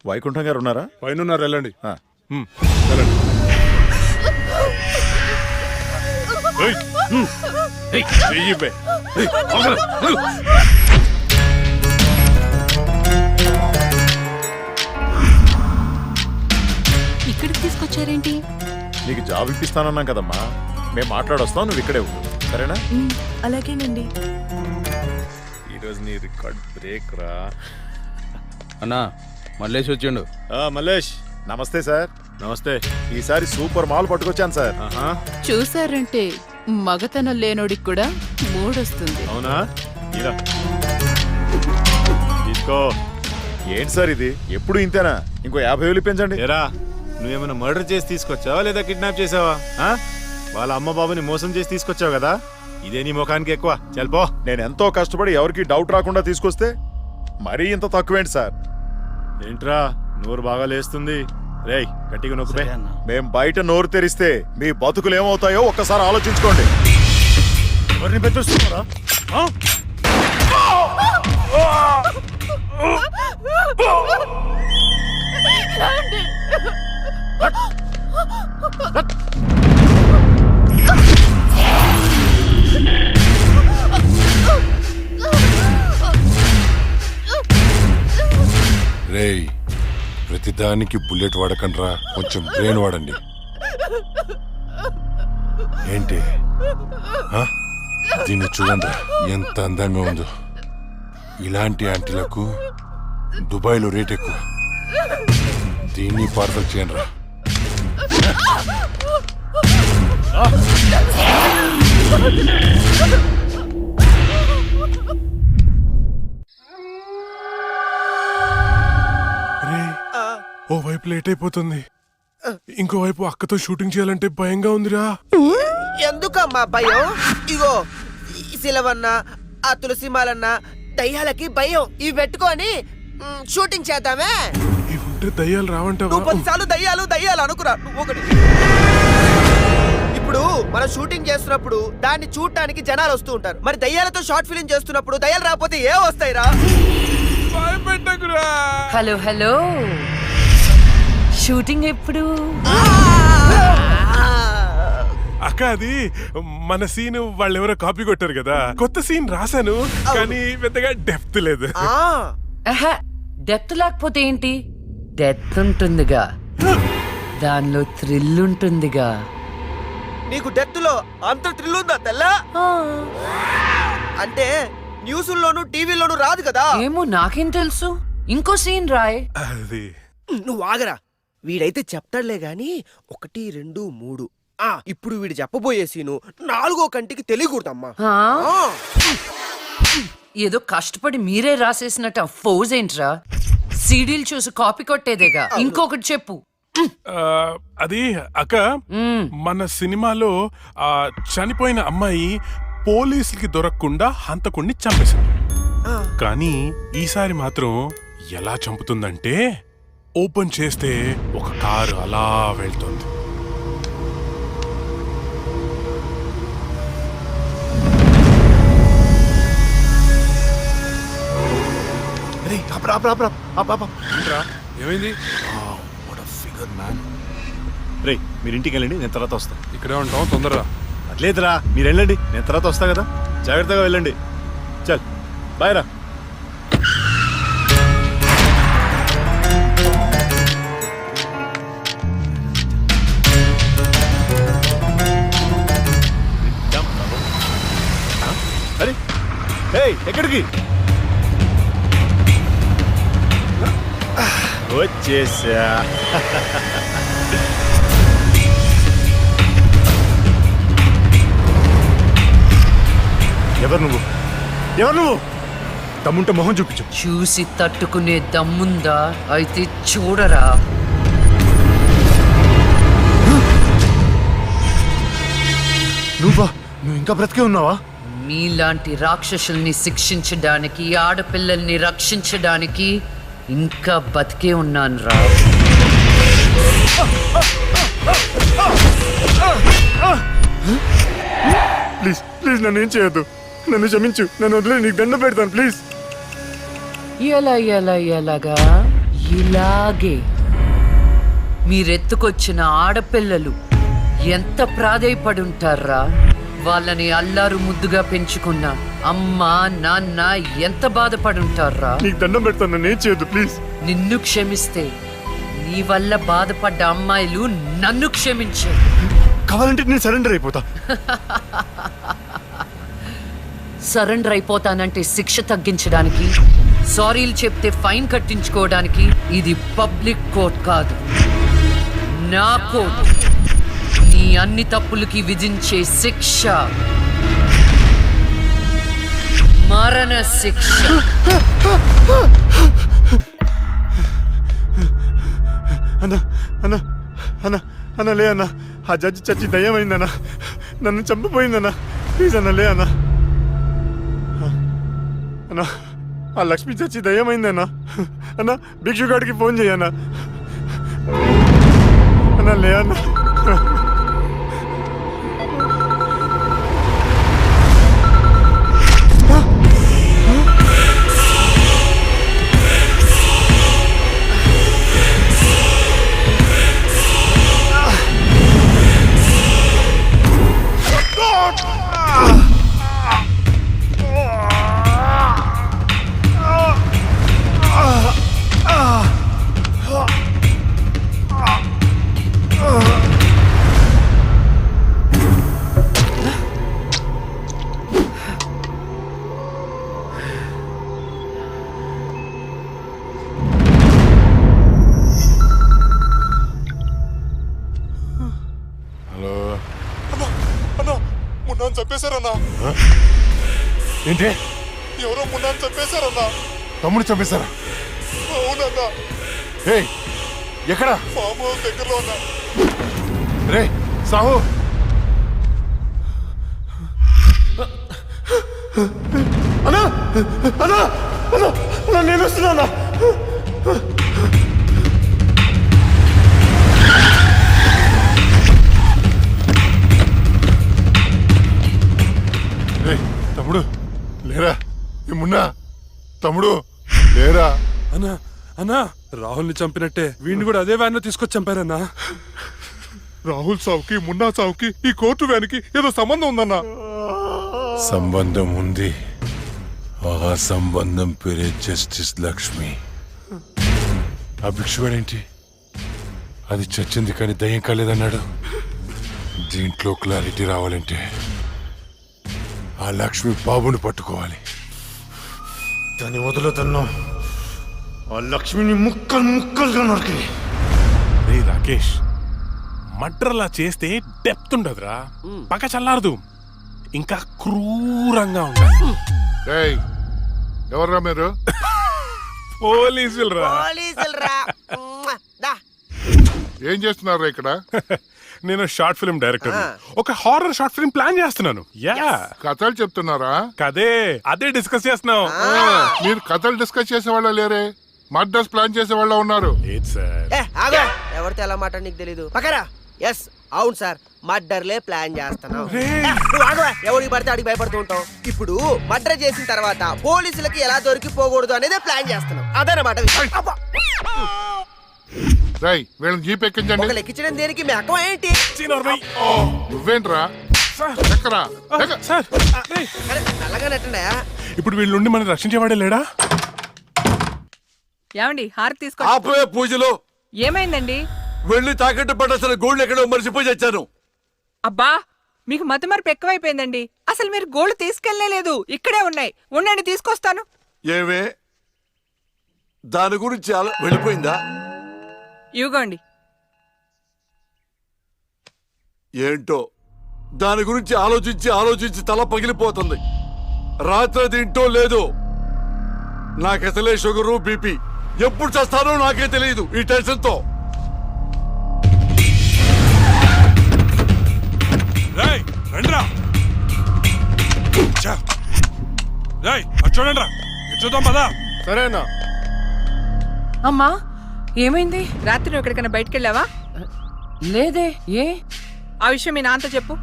వైకుంఠం గారు ఉన్నారా? పైన ఉన్నారు, వెళ్ళండి. వెళ్ళండి. ఇక్కడికి తీసుకొచ్చారేంటి? నీకు జాబ్ ఇప్పిస్తానన్నాం కదమ్మా, మేము మాట్లాడొస్తాం, నువ్వు ఇక్కడే ఉండు, సరేనా? అలాగేనండి. ఈరోజు నీ రికార్డ్ బ్రేక్ రా. అన్నా మల్లేష్ వచ్చిండు. మల్లేష్ నమస్తే సార్. నమస్తే. ఈసారి సూపర్ మాల్ పట్టుకొచ్చాను సార్. చూసారంటే మగతనం లేనోడికి కూడా మూడొస్తుంది. అవునా? ఇలా తీసుకో. ఏంటి సార్ ఇది, ఎప్పుడు ఇంతేనా? ఇంకో 50,000 పెంచండి. ఏరా, నువ్వేమైనా మర్డర్ చేసి తీసుకొచ్చావా లేదా కిడ్నాప్ చేసావా? వాళ్ళ అమ్మ బాబుని మోసం చేసి తీసుకొచ్చావు కదా, ఇదే నీ ముఖానికి ఎక్కువ. చల్పో. నేను ఎంతో కష్టపడి ఎవరికి డౌట్ రాకుండా తీసుకొస్తే మరీ ఇంత తక్కువేంటి సార్? ఏంట్రా నోరు బాగా లేస్తుంది? రేయ్ గట్టిగా నొక్కుపే. మేం బయట నోరు తెరిస్తే మీ బతుకులు ఏమవుతాయో ఒక్కసారి ఆలోచించుకోండి. ఎవరిని బెదిరిస్తున్నారా? రేయ్, ప్రతిదానికి బుల్లెట్ వాడకండ్రా, కొంచెం బ్రెయిన్ వాడండి. ఏంటి దీన్ని చూడండి, ఎంత అందంగా ఉందో. ఇలాంటి ఆంటీలకు దుబాయ్లో రేట్ ఎక్కువ. దీన్ని పార్సల్ చేయండి రా. ఓ వైపు లేట్ అయిపోతుంది, ఇంకోవైపు అక్కతో షూటింగ్ చేయాలంటే భయంగా ఉందిరా. ఎందుకమ్మా భయం? ఇగో శిలవన్న, ఆ తులసిమాలన్న దయ్యాలకి భయం. ఇవి పెట్టుకొని షూటింగ్ చేద్దామే. ఇవి ఉంటే దయ్యాలు రావంటావా? నువ్వు 10 సార్లు దయ్యాలు దయ్యాలు అనుకురా. నువ్వు ఒకటి. ఇప్పుడు మనం షూటింగ్ చేస్తున్నప్పుడు దాన్ని చూడటానికి జనాలు వస్తూ ఉంటారు. మరి దయ్యాలతో షార్ట్ ఫిల్మ్ చేస్తున్నప్పుడు దయ్యాలు రాకపోతే ఏ వస్తాయిరా? హలో హలో, షూటింగ్ ఎప్పుడు? అక్క, అది మన సీన్ వాళ్ళెవరో కాపీ కొట్టారు కదా, కొత్త సీన్ రాశాను కానీ పెద్దగా డెప్త్ లేదు. డెప్త్ లేకపోతే ఏంటి, డెత్ ఉంటుందిగా. దానిలో థ్రిల్ ఉంటుందిగా. నీకు డెత్ లో అంత థ్రిల్ ఉందా తెల్లా? అంటే న్యూస్లోను టీవీలోను రాదు కదా. ఏమో నాకేం తెలుసు. ఇంకో సీన్ రాయ్. అది నువ్వు ఆగరా, వీడైతే చెప్తాడులే గాని 1, 2, 3. ఇప్పుడు వీడు చెప్పబోయే సీను 4వ కంటికి తెలియకూడదమ్మా. ఆ? ఏదో కష్టపడి మీరే రాసేసినట్టు ఫోజ్ ఏంట్రా? సీడీలు చూసి కాపీ కొట్టేదేగా. ఇంకొకటి చెప్పు. అది అక్క, మన సినిమాలో చనిపోయిన అమ్మాయి పోలీసులకి దొరకకుండా హంతకుణ్ణి చంపేశారు. కానీ ఈసారి మాత్రం ఎలా చంపుతుందంటే ఓపెన్ చేస్తే ఒక కారు అలా వెళ్తుంది. ఏమైంది? రే మీరు ఇంటికి వెళ్ళండి, నేను తర్వాత వస్తా. ఇక్కడే ఉంటాం, తొందరగా. అట్లేదురా, మీరు వెళ్ళండి, నేను తర్వాత వస్తా కదా. జాగ్రత్తగా వెళ్ళండి. చల్ బాయ్ రా. అరే ఎక్కడికి వచ్చేసా? ఎవరు నువ్వు? ఎవరు నువ్వు? దమ్ముంటే మొహం చూపించు. చూసి తట్టుకునే దమ్ముందా? అయితే చూడరా. నువ్వు ఇంకా బ్రతికే ఉన్నావా? మీలాంటి రాక్షసుల్ని శిక్షించడానికి, ఆడపిల్లల్ని రక్షించడానికి ఇంకా బతికే ఉన్నాను రా. ప్లీజ్ ప్లీజ్ నన్ను ఏం చేయొద్దు, నన్ను క్షమించు, నన్ను వదిలే, నీకు దండం పెడతాను ప్లీజ్. ఎలాగా? ఇలాగే మీరెత్తుకొచ్చిన ఆడపిల్లలు ఎంత ప్రాధేయపడి ఉంటారా? వాళ్ళని అల్లారు ముద్దుగా పెంచుకున్న అమ్మ నాన్న ఎంత బాధపడుంటారా? నీకు దండం పెడతాను, నన్ను ఏం చేయొద్దు ప్లీజ్. నిన్ను క్షమిస్తే నీ వల్ల బాధపడ్డ అమ్మాయిలు నన్ను క్షమించే. కావాలంటే నేను సరెండర్ అయిపోతా. సరెండర్ అయిపోతానంటే శిక్ష తగ్గించడానికి, సారీలు చెప్తే ఫైన్ కట్టించుకోవడానికి. ఇది పబ్లిక్ కోర్ట్ కాదు, నా కోర్ట్. నీ అన్ని తప్పులకి విధించే శిక్ష మరణ శిక్ష. అన్నా అన్నా అన్నా అన్నా లే అన్నా, ఆ జడ్జి చచ్చి దయ్యమైందన్నా, నన్ను చంపిపోయిందన్నా. ప్లీజ్ అన్నా లే అన్నా. అన్నా ఆ లక్ష్మి చచ్చి దయ్యమైందన్నా. అన్నా భిక్షుగాడికి ఫోన్ చేయన్నా. అన్నా లే అన్నా. చంపేశారన్నా. ఏంటి? ఎవరో మున్నాను చంపేశారన్నా. తమ్ముడు చంపేశారా? అవునన్నా. ఎక్కడ? ఫామ్ హౌస్ దగ్గరలో ఉన్నా. రే సాహు, అన్నా అన్నా అన్నా అన్నా నేను వస్తున్నా. తమ్ముడు లేరా? ఏమున్నా తమ్ముడు లేరా? అన్నా అన్నా, రాహుల్ని చంపినట్టే వీడిని కూడా అదే వ్యాన్ లో తీసుకొచ్చి చంపారన్నా. రాహుల్ సావుకి మున్నా సావుకి ఈ కోర్టు వ్యాన్కి ఏదో సంబంధం ఉందన్నా. సంబంధం ఉంది. ఆ సంబంధం పేరే జస్టిస్ లక్ష్మి. ఆ భిక్షువాడేంటి? అది చచ్చింది కానీ దయ్యం కాలేదన్నాడు. దీంట్లో క్లారిటీ రావాలంటే ఆ లక్ష్మి బాబుని పట్టుకోవాలి. దాన్ని వదులుతున్నాం. ఆ లక్ష్మిని ముక్కలు ముక్కలుగా నరికి. రే రాకేష్, మర్డర్లా చేస్తే డెప్త్ ఉండదురా, పక్క చల్లారదు, ఇంకా క్రూరంగా ఉండాలి. ఏయ్, ఎవర్రా మీరు? పోలీసులు రా. ఏం చేస్తున్నారా ఇక్కడ? నేను షార్ట్ ఫిల్మ్ డైరెక్టర్, ఒక హారర్ షార్ట్ ఫిల్మ్ ప్లాన్ చేస్తున్నాను. యా, కథలు చెప్తున్నారా? అదే డిస్కస్ చేస్తున్నాం. మీరు కథలు డిస్కస్ చేసే వాళ్ళ లేరే, మర్డర్స్ ప్లాన్ చేసే వాళ్ళ ఉన్నారు. ఎవరితో ఎలా మాట నీకు తెలీదు. పక్కరా. ఎస్, అవును సార్, మర్డర్లే ప్లాన్ చేస్తున్నాం. ఎవరికి పడితే అడిగి భయపడుతూ ఉంటాం. ఇప్పుడు మర్డర్ చేసిన తర్వాత పోలీసులకి ఎలా దొరికిపోకూడదు అనేది ప్లాన్ చేస్తున్నాం. అదనమాట. రై, వీళ్ళని జీప్ ఎక్కించండి. ఒకళ్ళు ఎక్కించడం దేనికి? మీ అక్కం ఏంటి? నువ్వేంట్రా? ఎక్కరా? నల్లగా నెట్టండా? ఇప్పుడు వీళ్ళ నుండి మనం రక్షించేవాడే లేడా? ఏమండి హారతి తీసుకో. ఆపే పూజలో. ఏమైందండి? వెళ్ళి తాకట్టు పట్టాల్సిన గోల్డ్ ఎక్కడో మర్చిపోయి వచ్చాను. అబ్బా, మీకు మతిమరుపు ఎక్కువైపోయిందండి. అసలు మీరు గోల్డ్ తీసుకెళ్లలేదు, ఇక్కడే ఉన్నాయి. ఉండండి, తీసుకొస్తాను. ఏమే, దాని గురించి వెళ్ళిపోయిందా? ఇవ్వండి. ఏంటో దాని గురించి ఆలోచించి ఆలోచించి తల పగిలిపోతుంది. రాత్రి తింటో లేదో. నాకసలే షుగరు, బీపీ. ఎప్పుడు చేస్తానో నాకే తెలియదు ఈ టెన్షన్ తో. చూడండి, చూద్దాం పదా. సరేనా? అమ్మా, ఏమైంది? రాత్రి నువ్వు ఎక్కడికైనా బయటకు వెళ్ళావా? లేదే. ఏ? ఆ విషయం మీ నాన్నతో చెప్పు.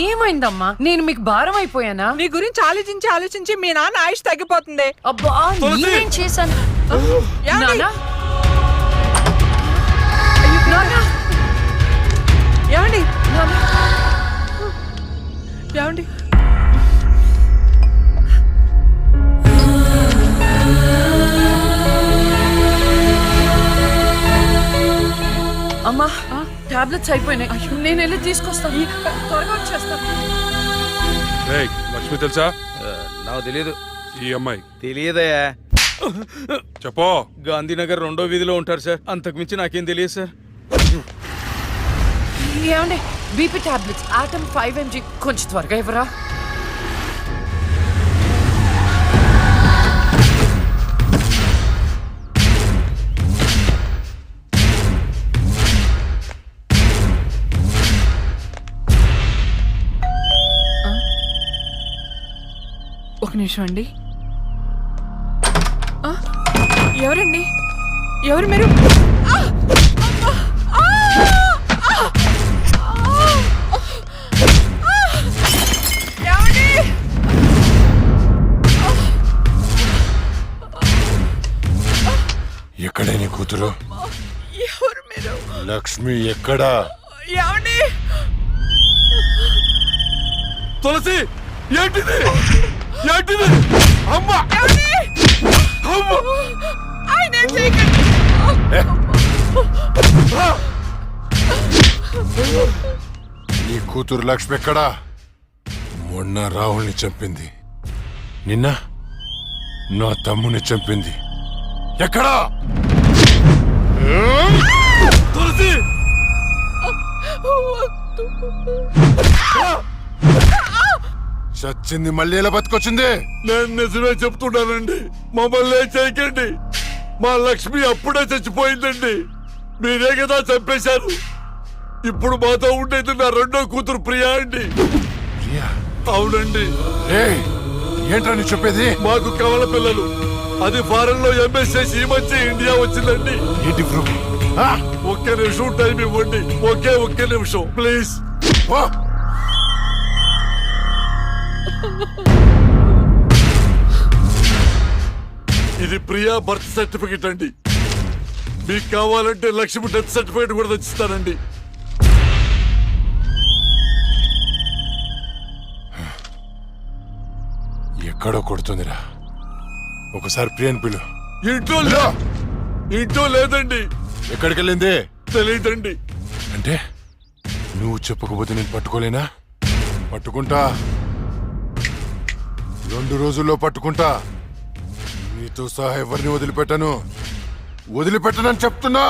ఏమైందమ్మా? నేను మీకు భారం అయిపోయానా? నీ గురించి ఆలోచించి ఆలోచించి మీ నాన్న ఆయుష్ తగ్గిపోతుంది. అబ్బా, నేనేం చేశాను? ఏమండి? ఏమండి? ఏమండి? అమ్మా, టాబ్లెట్స్ అయిపోయినాయి. నేను వెళ్ళి తీసుకొస్తాను. త్వరగా వచ్చేస్తాను. లక్ష్మి తెలుసా? నాకు తెలియదు. ఈ అమ్మాయి తెలియదయా? చెప్పో. గాంధీనగర్ 2వ వీధిలో ఉంటారు సార్. అంతకుమించి నాకేం తెలియదు సార్. ఏమండి, బీపీ టాబ్లెట్స్ ఆటమ్ 5 mg కొంచెం త్వరగా ఇవ్వరా? ఒక నిమిషం అండి. ఎవరండి? ఎవరు మీరు? ఎక్కడే నీ కూతురు? ఎవరు మీరు? లక్ష్మి ఎక్కడా? ఏమండి? తులసి, ఏంటిది? ఏంటిది? అమ్మ! అమ్మ! నీ కూతురు లక్ష్మి ఎక్కడా? మొన్న రాహుల్ని చంపింది, నిన్న నా తమ్ముని చంపింది. ఎక్కడా? తులసి! చచ్చింది మళ్ళీ ఎలా బతికొచ్చింది? నేను నిజమే చెప్తున్నానండి. మమ్మల్ని చేయకండి. మా లక్ష్మి అప్పుడే చచ్చిపోయిందండి. మీరే కదా చంపేశారు. ఇప్పుడు మాతో ఉండేది నా రెండో కూతురు ప్రియా అండి. అవునండి. ఏంట్రా నీ చెప్పేది? మాకు కవల పిల్లలు. అది ఫారెన్ లో ఎంఎస్ చేసి ఈ మధ్య ఇండియా వచ్చిందండి. ఒక్క నిమిషం టైం ఇవ్వండి. ఒక్క నిమిషం ప్లీజ్. ఇది ప్రియా బర్త్ సర్టిఫికెట్ అండి. మీకు కావాలంటే లక్ష్మి డెత్ సర్టిఫికెట్ కూడా తెచ్చిస్తానండి. ఎక్కడో కొడుతుందిరా. ఒకసారి ప్రియన్ పిలు. ఇంట్లో లేదండి. ఎక్కడికి వెళ్ళింది? తెలియదండి. అంటే నువ్వు చెప్పకపోతే నేను పట్టుకోలేనా? పట్టుకుంటా, 2 రోజుల్లో పట్టుకుంటా. నీతో సహా ఎవరిని వదిలిపెట్టనని చెప్తున్నా.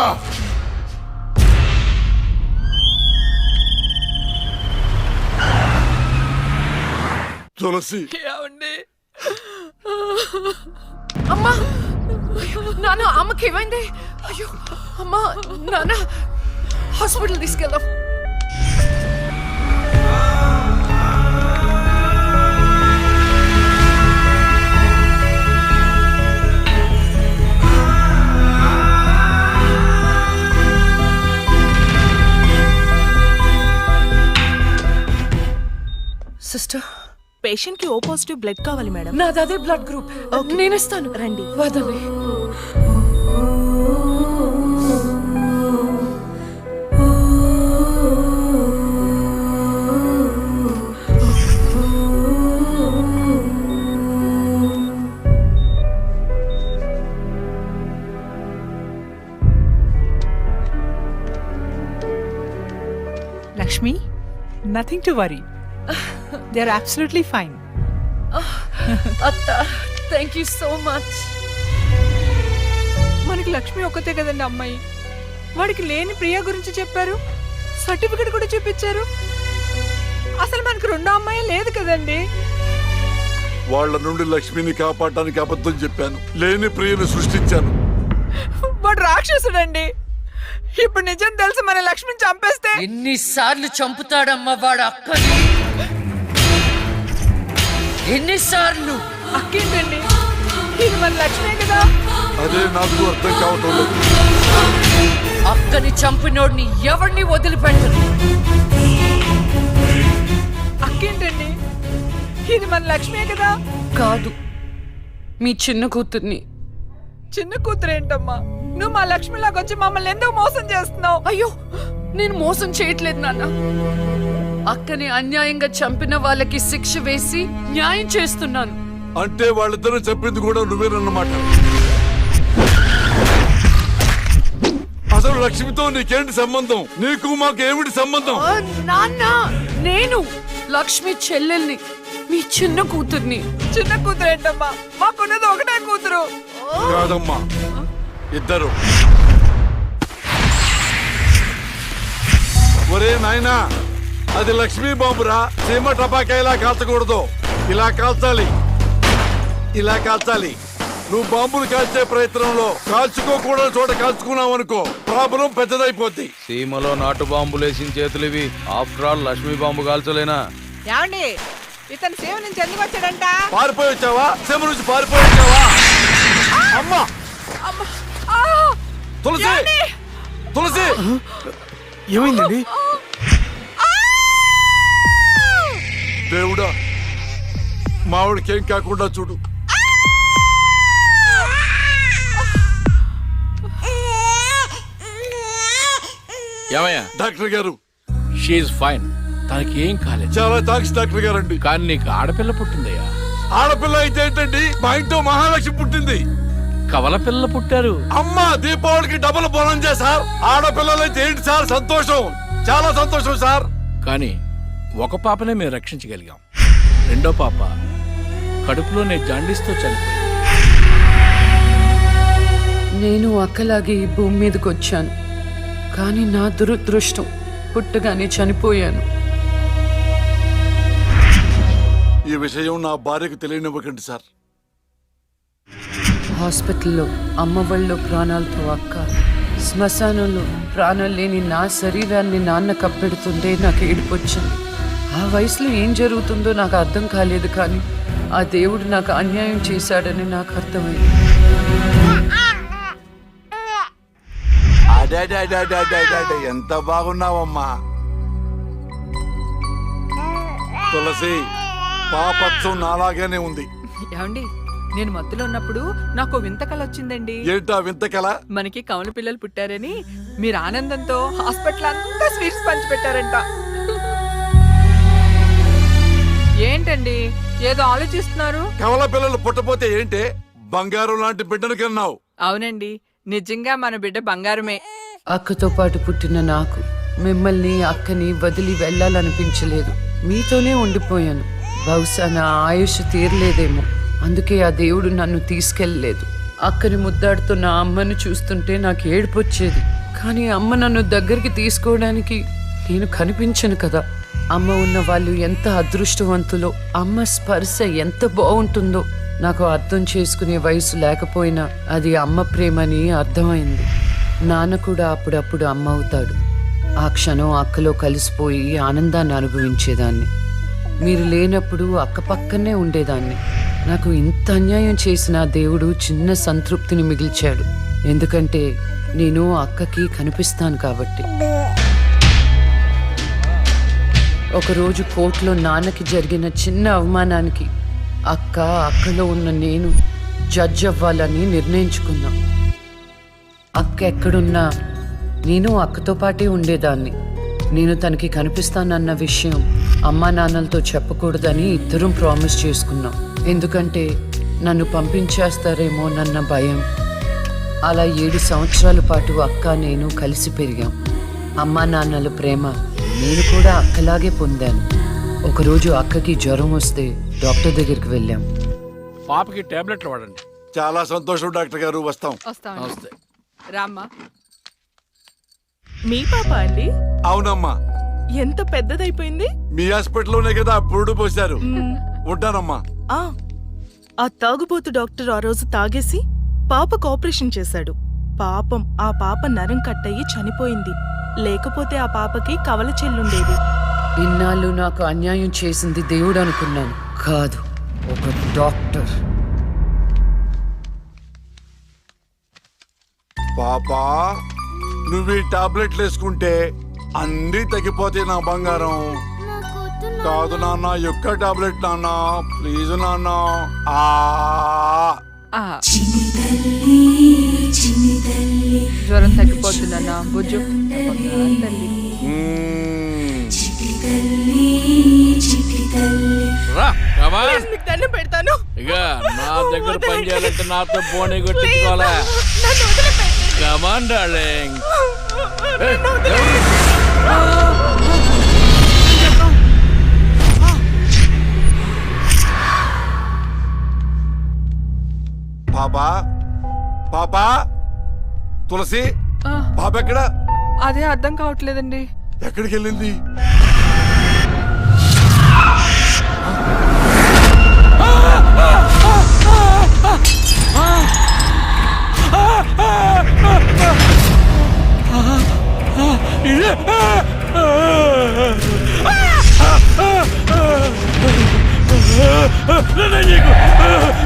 తులసి, అమ్మా, నాన్న, అమ్మకి ఏమైంది? అయ్యో అమ్మా, నాన్న, హాస్పిటల్ తీసుకెళ్దాం. సిస్టర్, పేషెంట్ కి ఓ పాజిటివ్ బ్లడ్ కావాలి మేడం. నాది అదే బ్లడ్ గ్రూప్. నేను ఇస్తాను, రండి. వదండి. Lakshmi, nothing to worry. They are absolutely fine. అత్త, థ్యాంక్ యూ సో మచ్. మనకి లక్ష్మి ఒక్కతే కదండి అమ్మాయి. వాడికి లేని ప్రియా గురించి చెప్పారు, సర్టిఫికెట్ కూడా చూపించారు. అసలు మనకి 2వ అమ్మాయి లేదు కదండి. వాళ్ళ నుండి లక్ష్మిని కాపాడటానికి అబద్ధం చెప్పాను, లేని ప్రియను సృష్టించాను. వాడు రాక్షసుడండి. ఇప్పుడు నిజం తెలిసి మన లక్ష్మిని చంపేస్తే ఎన్నిసార్లు చంపుతాడమ్మా వాడు అక్కని? ఎన్నిసార్లు? అక్కేంటండి, ఇది మన లక్ష్మే కదా. అదే నాకు అర్థం కావటం లేదు. అక్కని చంపినోడిని ఎవరిని వదిలిపెట్టరు. అక్కేంటండి, ఇది మన లక్ష్మే కదా. కాదు, మీ చిన్న కూతుర్ని. చిన్న కూతురు ఏంటమ్మా? నువ్వు మా లక్ష్మిలాగా వచ్చి మమ్మల్ని ఎందుకు మోసం చేస్తున్నావు? అయ్యో, నేను మోసం చేయట్లేదు నాన్న. అక్కని అన్యాయంగా చంపిన వాళ్ళకి శిక్ష వేసి న్యాయం చేస్తున్నాను. అంటే వాళ్ళిద్దరూ చెప్పింది కూడా నువ్వేనన్నమాట. అసలు లక్ష్మితో నీకేంటి సంబంధం? నీకు మాకు ఏమిటి సంబంధం? నాన్న, నేను లక్ష్మి చెల్లెల్ని, మీ చిన్న కూతుర్ని. చిన్న కూతురు ఏంటమ్మా? మాకున్నది ఒకటే కూతురు. కాదమ్మా, ఇద్దరు. ఒరే నాయనా, అది లక్ష్మీ బాంబురా. సీమ టపాకా ఇలా కాల్చకూడదు, ఇలా కాల్చాలి, ఇలా కాల్చాలి. నువ్వు బాంబులు కాల్చే ప్రయత్నంలో కాల్చుకోకూడని చోట కాల్చుకున్నావు అనుకో, ప్రాబ్లం పెద్దదైపోద్ది. సీమలో నాటు బాంబులేసిన చేతులివి. ఆఫ్టర్ ఆల్ లక్ష్మీ బాంబు కాల్చలేనా? ఏమండి, ఇతను సేవ నుంచి ఎందుకు వచ్చాడంట? పారిపోయి వచ్చావా? సీమ నుంచి పారిపోయి వచ్చావా? అమ్మా, తులసి, తులసి, ఏమైందండి? దేవుడా, మావిడికేం కాకుండా చూడు. ఏమయ్యా? డాక్టర్ గారు, షీఈ్ ఫైన్. తనకి ఏం కాలేదు. చాలా థాంక్స్ డాక్టర్ గారు అండి. కానీ నీకు ఆడపిల్ల పుట్టిందయ్యా. ఆడపిల్ల అయితే ఏంటండి, మా ఇంట్లో మహాలక్ష్మి పుట్టింది. కవల పిల్లలు పుట్టారు. అమ్మా, దీపావళికి డబుల్ బోనం సార్. ఆడపిల్లలైతే ఏంటి సార్ సంతోషం, చాలా సంతోషం సార్. కానీ ఒక పాపనే మేము రక్షించగలిగాం. 2వ పాప కడుపులోనే జాండీస్తో చనిపోయింది. నేను అక్కలాగే ఈ భూమి మీదకి వచ్చాను, కానీ నా దురదృష్టం పుట్టగానే చనిపోయాను. ఈ విషయం నా భార్యకు తెలియనివ్వకండి సార్. హాస్పిటల్లో అమ్మ వాళ్ళ ప్రాణాలతో అక్క, శ్మశానంలో ప్రాణాలు లేని నా శరీరాన్ని నాన్న కప్పెడుతుంటే నాకు ఏడుపొచ్చింది. ఆ వయసులో ఏం జరుగుతుందో నాకు అర్థం కాలేదు, కానీ ఆ దేవుడు నాకు అన్యాయం చేశాడని నాకు అర్థమైంది. ఎంత బాగున్నావమ్మా తులసి. పాపత్సం నాలాగానే ఉంది. ఏమండి, నేను మత్తులో ఉన్నప్పుడు నాకు వింత కళ వచ్చిందండి. ఏంటా వింత కళ? మనకి కవల పిల్లలు పుట్టారని మీరు ఆనందంతో హాస్పిటల్ అంతా స్వీట్స్ పంచిపెట్టారంట. ఏంటండి ఏదో ఆలోచిస్తున్నారు? కవల పిల్లలు పుట్టపోతే ఏంటే, బంగారం లాంటి బిడ్డను కన్నావు. అవునండి, నిజంగా మన బిడ్డ బంగారమే. అక్కతో పాటు పుట్టిన నాకు మిమ్మల్ని అక్కని వదిలి వెళ్ళాలనిపించలేదు. మీతోనే ఉండిపోయాను. బహుశా నా ఆయుష్ తీరలేదేమో, అందుకే ఆ దేవుడు నన్ను తీసుకెళ్ళలేదు. అక్కని ముద్దాడుతున్న అమ్మను చూస్తుంటే నాకు ఏడుపొచ్చేది. కానీ అమ్మ నన్ను దగ్గరికి తీసుకోవడానికి నేను కనిపించను కదా. అమ్మ ఉన్న వాళ్ళు ఎంత అదృష్టవంతులో, అమ్మ స్పర్శ ఎంత బాగుంటుందో నాకు అర్థం చేసుకునే వయసు లేకపోయినా అది అమ్మ ప్రేమని అర్థమైంది. నాన్న కూడా అప్పుడప్పుడు అమ్మ అవుతాడు. ఆ క్షణం అక్కలో కలిసిపోయి ఆనందాన్ని అనుభవించేదాన్ని. మీరు లేనప్పుడు అక్క పక్కనే ఉండేదాన్ని. నాకు ఇంత అన్యాయం చేసిన దేవుడు చిన్న సంతృప్తిని మిగిల్చాడు. ఎందుకంటే నేను అక్కకి కనిపిస్తాను కాబట్టి. ఒకరోజు కోర్టులో నాన్నకి జరిగిన చిన్న అవమానానికి అక్కలో ఉన్న నేను జడ్జ్ అవ్వాలని నిర్ణయించుకున్నా. అక్క ఎక్కడున్నా నేను అక్కతో పాటే ఉండేదాన్ని. నేను తనకి కనిపిస్తానన్న విషయం అమ్మా నాన్నలతో చెప్పకూడదని ఇద్దరం ప్రామిస్ చేసుకున్నాం. ఎందుకంటే నన్ను పంపించేస్తారేమోనన్న భయం. అలా 7 సంవత్సరాల పాటు అక్క నేను కలిసి పెరిగాం. అమ్మా నాన్నల ప్రేమ నేను కూడా అక్కలాగే పొందాను. ఒకరోజు అక్కకి జ్వరం వస్తే డాక్టర్ దగ్గరికి వెళ్ళాం. పాపకి టాబ్లెట్లు వాడండి. చాలా సంతోషం డాక్టర్ గారు, వస్తాం. నమస్తే. రామ్మా. మీ పాప అండి? అవునమ్మా. ఎంత పెద్దదైపోయింది. మీ హాస్పిటల్లోనే కదా పురుడు పోశారు. ఉంటానమ్మా. ఆ తాగుబోతు డాక్టర్ ఆ రోజు తాగేసి పాపకు ఆపరేషన్ చేశాడు. పాపం ఆ పాప నరం కట్టయి చనిపోయింది. లేకపోతే ఆ పాపకి కవల చెల్లుండేది. ఇన్నాళ్ళు నాకు అన్యాయం చేసింది దేవుడు అనుకున్నాను, కాదు ఒక డాక్టర్. పాపా, నువ్వు ఈ టాబ్లెట్లు వేసుకుంటే అన్నీ తగ్గిపోతాయి నా బంగారం. కాదు నాన్న, యొక్క టాబ్లెట్ నాన్న, ప్లీజ్ నాన్న. జ్వరం తగ్గిపోతుందన్నా బుజ్జు. తల్లి రా, కమా. మీకు దండం పెడతాను. ఇక నా దగ్గర పని చేయాలంటే నాతో బోని కొట్టించుకోవాలా? Come on darling. పాపా, పాపా, తులసి, పాప ఎక్కడ? అదే అర్థం కావట్లేదండి. ఎక్కడికి వెళ్ళింది?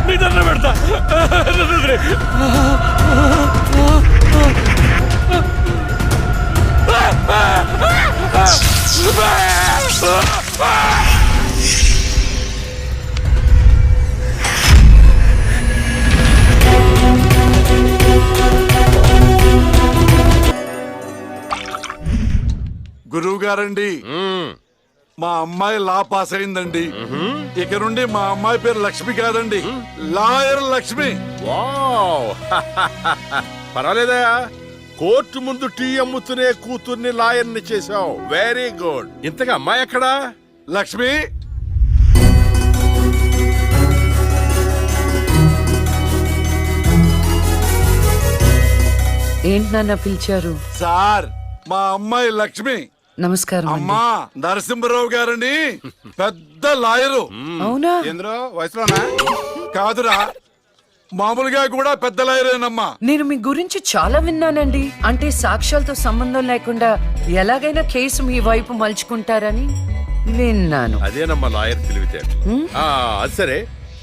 నీ దండం పెడతా. గురువు గారండి, మా అమ్మాయి లా పాస్ అయిందండి. ఇక నుండి మా అమ్మాయి పేరు లక్ష్మి కాదండి, లాయర్ లక్ష్మి. వావ్ పర్వాలేదా? కోర్టు ముందు టీ అమ్ముతునే కూతుర్ని లాయర్ని చేశావు. Very good. ఇంతగా అమ్మాయి ఎక్కడా? లక్ష్మి, ఏంటి నాన్న పిలిచారు? సార్, మా అమ్మాయి లక్ష్మి. నమస్కారం. అమ్మా, నరసింహరావు గారని పెద్ద లాయరు. అవునా? ఏంద్రో వయసులోనా? కాదురా, మామూలుగా కూడా పెద్ద లాయరేనమ్మా. నేను మీ గురించి చాలా విన్నానండి. అంటే సాక్ష్యాలతో సంబంధం లేకుండా ఎలాగైనా కేసు మీ వైపు మలుచుకుంటారని విన్నాను. అదేనమ్మా లాయర్ తెలివితే. అది సరే,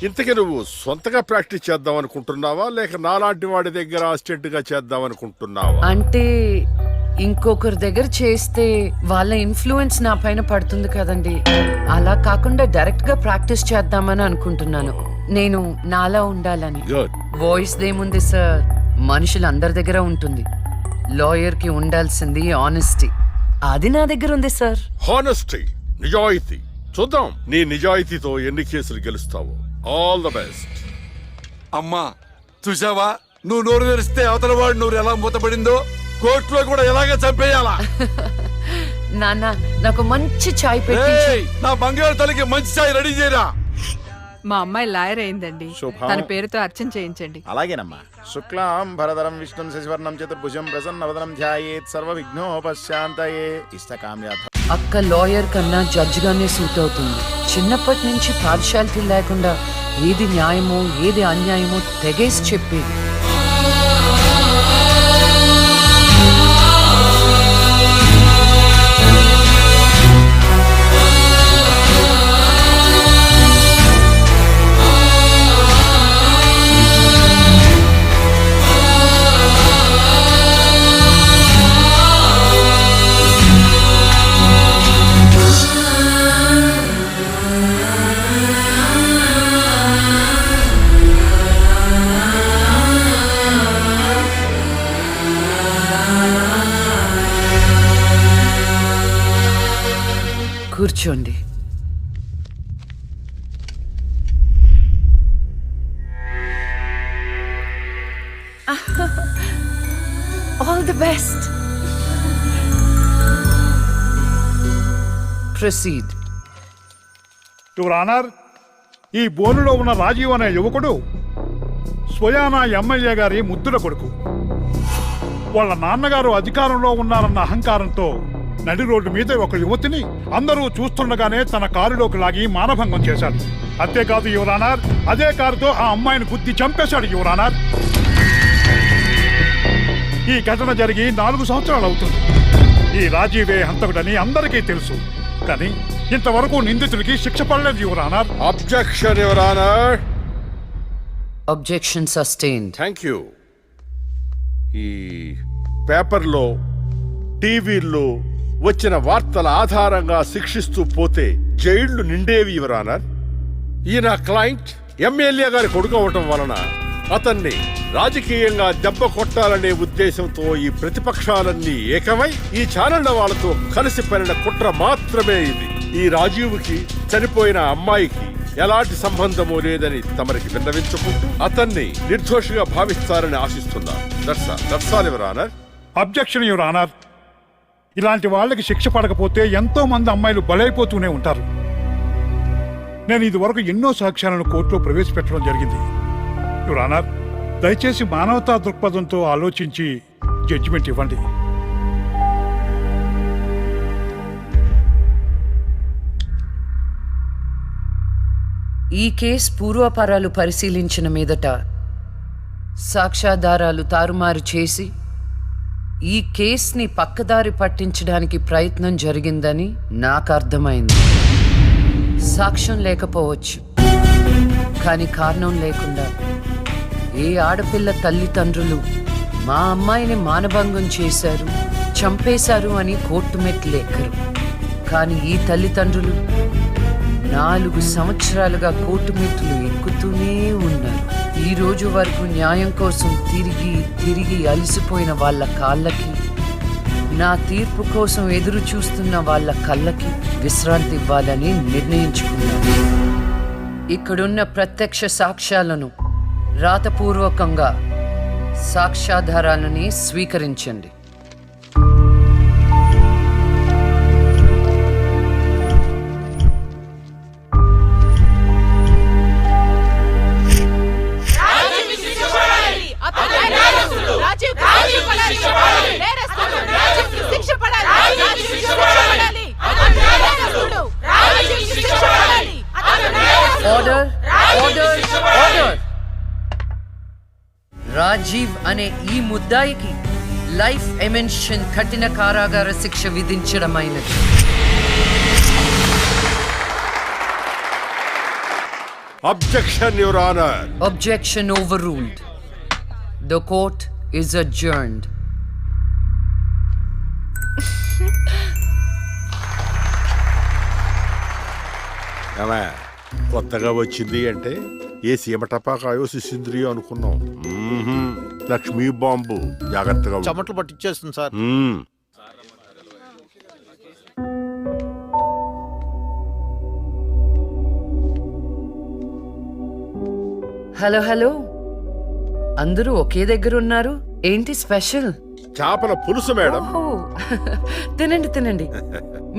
ఇంతకీ నువ్వు సొంతగా ప్రాక్టీస్ చేద్దాం అనుకుంటున్నావా, లేక నాలాంటి వాడి దగ్గర అసిస్టెంట్ గా చేద్దాం అనుకుంటున్నావా? అంటే ఇంకొకరి దగ్గర చేస్తే వాళ్ళ ఇన్ఫ్లుయెన్స్ నా పైన పడుతుంది కదండి. అలా కాకుండా డైరెక్ట్ గా ప్రాక్టీస్ చేద్దామని అనుకుంటున్నాను. నేను నాలా ఉండాలని. వాయిస్ దేముంది సార్, మనుషులందరి దగ్గర ఉంటుంది. లాయర్ కి ఉండాల్సింది ఆనెస్టీ. అది నా దగ్గర ఉంది సార్. హానెస్టీ, నిజాయితీ. చూద్దాం నీ నిజాయితీతో ఎన్ని కేసులు గెలుస్తావో. All the best. అమ్మా, చూసావా, నువ్వు నోరు తెరిస్తే అవతల వాడు నోరు ఎలా మూతపడిందో. కోర్టులో కూడా ఇలాగే చంపేయాలా? నాన్న నాకు మంచి చాయ్ పెట్టి ఏయ్, నా బంగారు తల్లికి మంచి చాయ్ రెడీ చేయరా. మా అమ్మాయి లాయర్ అయిందండి. శుభం. తన పేరుతో అర్చన చేయించండి. అలాగేనమ్మా. శుక్లాం భరధరం విష్ణుం శశివర్ణం చతుర్భుజం ప్రసన్నవదనం ధ్యాయేత్ సర్వ విఘ్నోపశాంతయే ఇష్టకామ్యార్థ. అక్క లాయర్ కన్నా జడ్జ్ గానే సూట్ అవుతుంది. చిన్నప్పటి నుంచి పార్షాలిటీ లేకుండా ఏది న్యాయమో ఏది అన్యాయమో తెగేసి చెప్పేది. కూర్చోండి. All the best. Proceed. Your honour, ఈ బోనులో ఉన్న రాజీవ్ అనే యువకుడు స్వయానా ఎమ్మెల్యే గారి ముద్దుల కొడుకు. వాళ్ళ నాన్నగారు అధికారంలో ఉన్నారన్న అహంకారంతో నడి రోడ్డు మీద ఒక యువతిని అందరూ చూస్తుండగానే తన కారులోకి లాగి మానభంగం చేశాడు. అంతేకాదు యువర్ ఆనర్, అదే కారుతో ఆ అమ్మాయిని గుద్ది చంపేశాడు యువర్ ఆనర్. ఈ ఘటన జరిగి 4 సంవత్సరాలు అవుతుంది. ఈ రాజీవే హంతకుడని అందరికీ తెలుసు, కానీ ఇంతవరకు నిందితుడికి శిక్ష పడలేదు your honour. Objection your honour. Objection sustained. Thank you. ఈ పేపర్లో టీవీల్లో వచ్చిన వార్తల ఆధారంగా శిక్షిస్తూ పోతే జైళ్లు నిండేవి యువర్ ఆనర్. ఈయన క్లయింట్ ఎమ్మెల్యే గారి కొడుకు అవటం వలన అతన్ని రాజకీయంగా దెబ్బ కొట్టాలనే ఉద్దేశంతో ఈ ప్రతిపక్షాలన్నీ ఏకమై ఈ ఛానళ్ల వాళ్ళతో కలిసి పడిన కుట్ర మాత్రమే ఇది. ఈ రాజీవ్కి చనిపోయిన అమ్మాయికి ఎలాంటి సంబంధమూ లేదని తమరికి విన్నవించుకుంటూ అతన్ని నిర్దోషిగా భావిస్తారని ఆశిస్తున్నారు. That's all your honour. Objection your honour. ఇలాంటి వాళ్ళకి శిక్ష పడకపోతే ఎంతో మంది అమ్మాయిలు బలైపోతూనే ఉంటారు. నేను ఇదివరకు ఎన్నో సాక్ష్యాలను కోర్టులో ప్రవేశపెట్టడం జరిగింది యువర్ ఆనర్. దయచేసి మానవతా దృక్పథంతో ఆలోచించి జడ్జిమెంట్ ఇవ్వండి. ఈ కేసు పూర్వాపరాలు పరిశీలించిన మీదట సాక్ష్యాధారాలు తారుమారు చేసి ఈ కేసుని పక్కదారి పట్టించడానికి ప్రయత్నం జరిగిందని నాకు అర్థమైంది. సాక్ష్యం లేకపోవచ్చు, కానీ కారణం లేకుండా ఏ ఆడపిల్ల తల్లిదండ్రులు మా అమ్మాయిని మానభంగం చేశారు, చంపేశారు అని కోర్టు మెట్లు ఎక్కరు. కానీ ఈ తల్లిదండ్రులు 4 సంవత్సరాలుగా కోర్టు మెట్లు ఎక్కుతూనే ఉన్నారు. ఈ రోజు వరకు న్యాయం కోసం తిరిగి తిరిగి అలసిపోయిన వాళ్ళ కాళ్ళకి, నా తీర్పు కోసం ఎదురు చూస్తున్న వాళ్ళ కళ్ళకి విశ్రాంతి ఇవ్వాలని నిర్ణయించుకున్నాను. ఇక్కడున్న ప్రత్యక్ష సాక్ష్యాలను రాతపూర్వకంగా సాక్ష్యాధారాలని స్వీకరించండి. Order, order, order. రాజీవ్ అనే ఈ ముద్దాయికి లైఫ్ ఎమెన్షన్ కఠిన కారాగార శిక్ష విధించడమైనది. Objection your honour. Objection overruled. The court is adjourned. కొత్తగా వచ్చింది అంటే ఏ సీమ టపాకాయో సిసింద్రియో అనుకున్నాం. లక్ష్మీ బాంబు. జాగ్రత్తగా చెమటలు పట్టించేస్తుంది సార్. హలో హలో, అందరూ ఒకే దగ్గర ఉన్నారు. ఏంటి స్పెషల్? చేపల పులుసు మేడం. ఓహో. తినండి తినండి.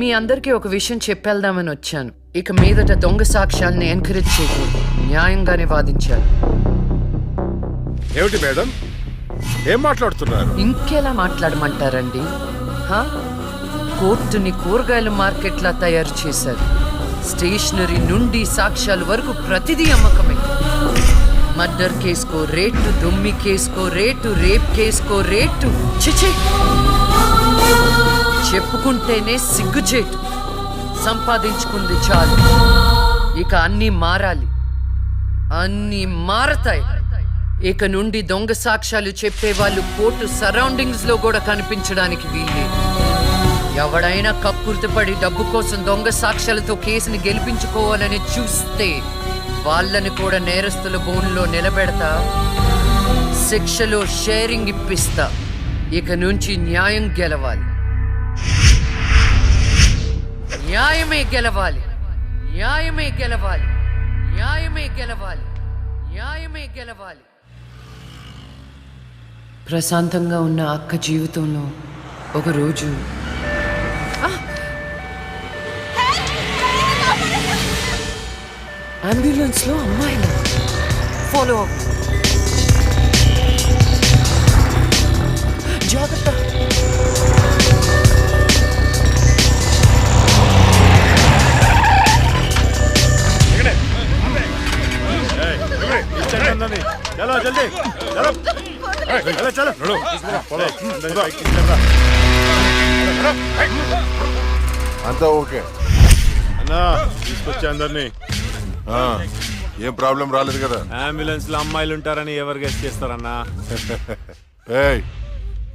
మీ అందరికీ ఒక విషయం చెప్పేద్దామని వచ్చాను. ఇక మీదట దొంగ సాక్ష్యాల్ని ఎంకరేజ్ చేయకూడదు. న్యాయంగానే వాదించాలి. ఏమిటి మేడం, ఏం మాట్లాడుతున్నారు? ఇంకెలా మాట్లాడమంటారండి? హా? కోర్టుని కూరగాయల మార్కెట్లా తయారు చేశారు. స్టేషనరీ నుండి సాక్ష్యాల వరకు ప్రతిదీ అమ్మకమే. మర్డర్ కేసుకో రేటు, దొమ్మి కేసుకో రేటు, రేప్ కేసుకో రేటు. చిచి, చెప్పుకుంటేనే సిగ్గుచేటు. సంపాదించుకుంది చాలు. ఇక అన్నీ మారాలి. అన్నీ మారతాయి. ఇక నుండి దొంగ సాక్ష్యాలు చెప్పేవాళ్ళు కోర్టు సరౌండింగ్స్ లో కూడా కనిపించడానికి వీల్లేదు. ఎవడైనా కక్కుర్తిపడి డబ్బు కోసం దొంగ సాక్ష్యాలతో కేసుని గెలిపించుకోవాలని చూస్తే వాళ్ళని కూడా నేరస్తుల బోన్లో నిలబెడతా. శిక్షలో షేరింగ్ ఇప్పిస్తా. ఇక నుంచి న్యాయం గెలవాలి. న్యాయమే గెలవాలి. న్యాయమే గెలవాలి. న్యాయమే గెలవాలి. న్యాయమే గెలవాలి. ప్రశాంతంగా ఉన్న అక్క జీవితంలో ఒకరోజు అంబులెన్స్ లో అమ్మాయిల ఫాలో అప్. జాగ్రత్త. చలో జల్దీ చలో చలో. అంతా ఓకే అన్నా, తీసుకొచ్చే అందరినీ. ఏం ప్రాబ్లం రాలేదు కదా? అంబులెన్స్ లో అమ్మాయిలు ఉంటారని ఎవరు గెస్ట్ చేస్తారన్నా? ఏయ్,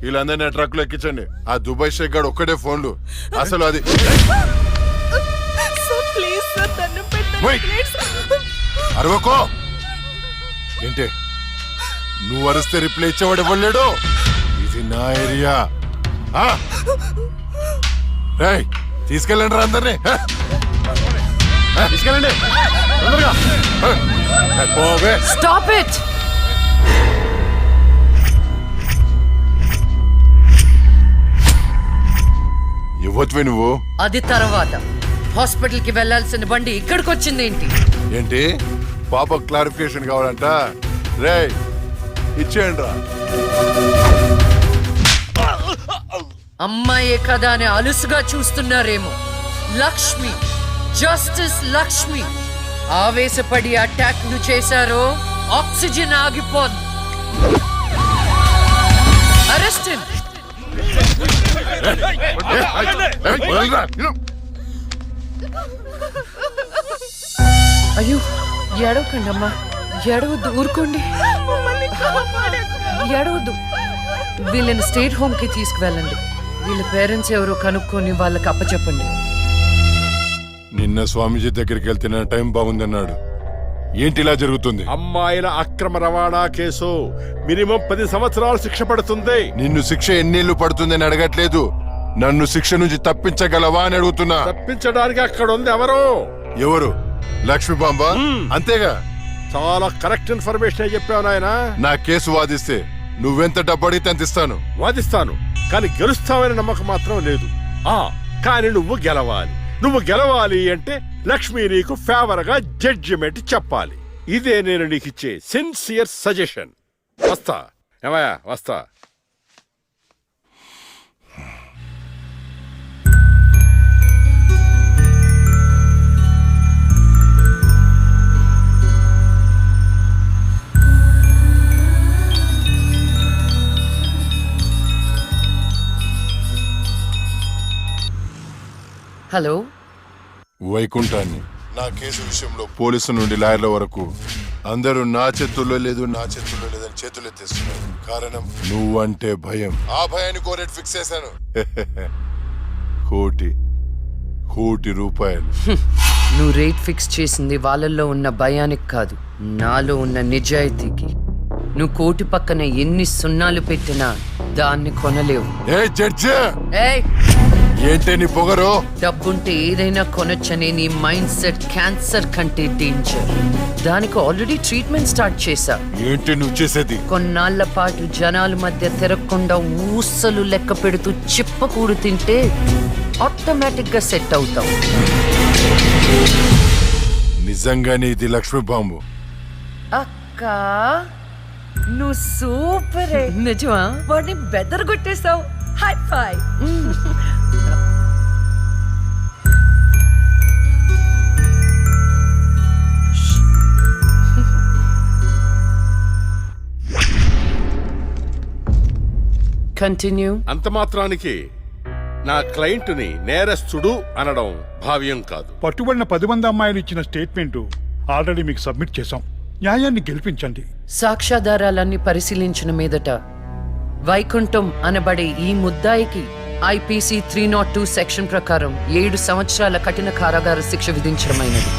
వీళ్ళందరినీ ట్రక్ లో ఎక్కించండి. ఆ దుబాయ్ షేక్ గాడు ఒక్కడే ఫోన్లు. అసలు అది అరవకో ఏంటే, నువ్వు అరిస్తే రిప్లై ఇచ్చేవాడు ఇవ్వలేడు. ఇది నా ఏరియా. తీసుకెళ్ళండి రా అందరినీ. తీసుకెళ్ళండి. Stop it. ఇవ్వచ్చువే నువ్వు. అది తర్వాత. హాస్పిటల్ కి వెళ్లాల్సిన బండి ఇక్కడికి వచ్చింది ఏంటి? ఏంటి పాప క్లారిఫికేషన్ కావాలంట? రే ఇచ్చేయండి రా. అమ్మాయే కదా అని అలుసుగా చూస్తున్నారేమో. లక్ష్మి, జస్టిస్ లక్ష్మి ఆవేశపడి అటాక్ ను చేశారో ఆక్సిజన్ ఆగిపోదు. Arrest him. అయ్యో, ఏడవకండి అమ్మా, ఏడవద్దు, ఊరుకోండి, ఏడవద్దు. వీళ్ళని స్టేట్ హోమ్ కి తీసుకువెళ్ళండి. వీళ్ళ పేరెంట్స్ ఎవరో కనుక్కొని వాళ్ళకి అప్పచెప్పండి. నిన్న స్వామీజీ దగ్గరికి వెళ్తున్న టైం బాగుందన్నాడు. ఏంటి ఇలా జరుగుతుంది? అమ్మాయిల అక్రమ రవాణా కేసు మినిమం 10 సంవత్సరాలు శిక్ష పడుతుంది. నిన్ను శిక్ష ఎన్నేళ్లు పడుతుందని అడగట్లేదు. నన్ను శిక్ష నుంచి తప్పించగలవా అని అడుగుతున్నా. తప్పించడానికి అక్కడ ఉంది ఎవరు? ఎవరు? లక్ష్మీ బాంబ. అంతేగా? చాలా కరెక్ట్ ఇన్ఫర్మేషన్ చెప్పావు నాయన. నా కేసు వాదిస్తే నువ్వెంత డబ్బు అడిగితే అంత ఇస్తాను. వాదిస్తాను, కానీ గెలుస్తావని నమ్మకం మాత్రం లేదు. కానీ నువ్వు గెలవాలి. నువ్వు గెలవాలి అంటే లక్ష్మి నీకు ఫేవర్ గా జడ్జిమెంట్ చెప్పాలి. ఇదే నేను నీకు ఇచ్చే సిన్సియర్ సజెషన్. వస్తా ఏమయ్యా, వస్తా. హలో, వైకుంఠాన్ని. నా కేసు విషయంలో పోలీసు నుండి లాయర్ల వరకు అందరూ నా చేతుల్లో లేదు, నా చేతుల్లో లేదని చేతులు ఎత్తేస్తున్నారు. కారణం నువ్వంటే భయం. ఆ భయాన్ని కోరేట్ ఫిక్స్ చేశాను. కోటి రూపాయలు. నువ్వు రేట్ ఫిక్స్ చేసింది వాళ్ళల్లో ఉన్న భయానికి కాదు, నాలో ఉన్న నిజాయితీకి. నువ్వు కోటి పక్కన ఎన్ని సున్నాలు పెట్టినా దాన్ని కొనలేవు. ఏ జడ్జి, ఏయ్, ఏంటే నీ పొగరు? డబ్బుంటే ఏదైనా కొనొచ్చనే నీ మైండ్ సెట్ క్యాన్సర్ కంటే డేంజర్. దానికి ఆల్రెడీ ట్రీట్మెంట్ స్టార్ట్ చేశా. ఏంటి నువ్వు చేసేది? కొన్నాళ్ల పాటు జనాల మధ్య తిరగకుండా ఊసలు లెక్క పెడుతూ చిప్పకూడు తింటే ఆటోమేటిక్ గా సెట్ అవుతావు. నిజంగానే ఇది లక్ష్మీ బాంబు. అక్క నువ్వు సూపరే. నిజమా? వాడిని బెదరగొట్టేశావు. హై ఫై. కంటిన్యూ. అంత మాత్రానికి నా క్లయింట్ని నేరస్తుడు అనడం భావ్యం కాదు. పట్టుబడిన 10 మంది అమ్మాయిలు ఇచ్చిన స్టేట్మెంట్ ఆల్రెడీ మీకు సబ్మిట్ చేశాం. న్యాయాన్ని గెలిపించండి. సాక్ష్యాధారాలన్నీ పరిశీలించిన మీదట వైకుంఠం అనబడే ఈ ముద్దాయికి ఐపీసీ 302 సెక్షన్ ప్రకారం 7 సంవత్సరాల కఠిన కారాగార శిక్ష విధించడమైనది.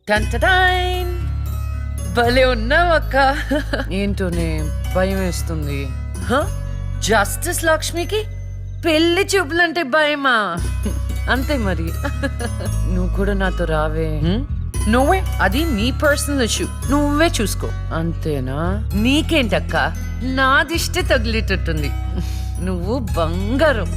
టంటడైన్! భలే ఉన్నావు అక్క. ఏంటోనే భయం వేస్తుంది. జస్టిస్ లక్ష్మికి పెళ్లి చూపులంటే భయమా? అంతే మరి. నువ్వు కూడా నాతో రావే. నువ్వే, అది నీ పర్సనల్ ఇష్యూ, నువ్వే చూసుకో. అంతేనా? నీకేంటక్క, నా దిష్టి తగిలేటట్టుంది. నువ్వు బంగారం.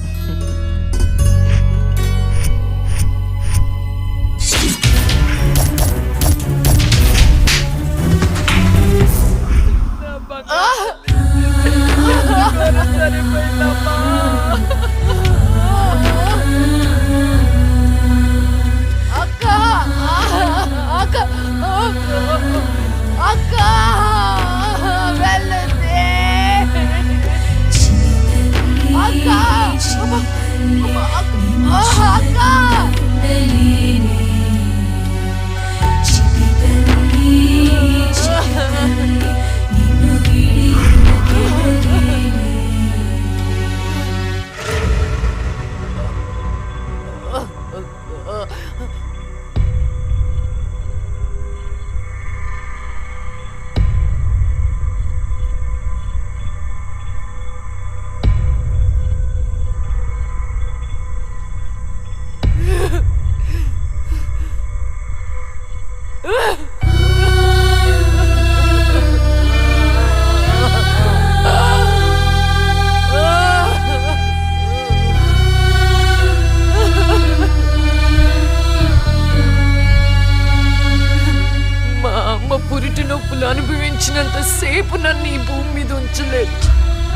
అనుభవించినంత సేపు నన్ను ఈ భూమి మీద ఉంచలేదు.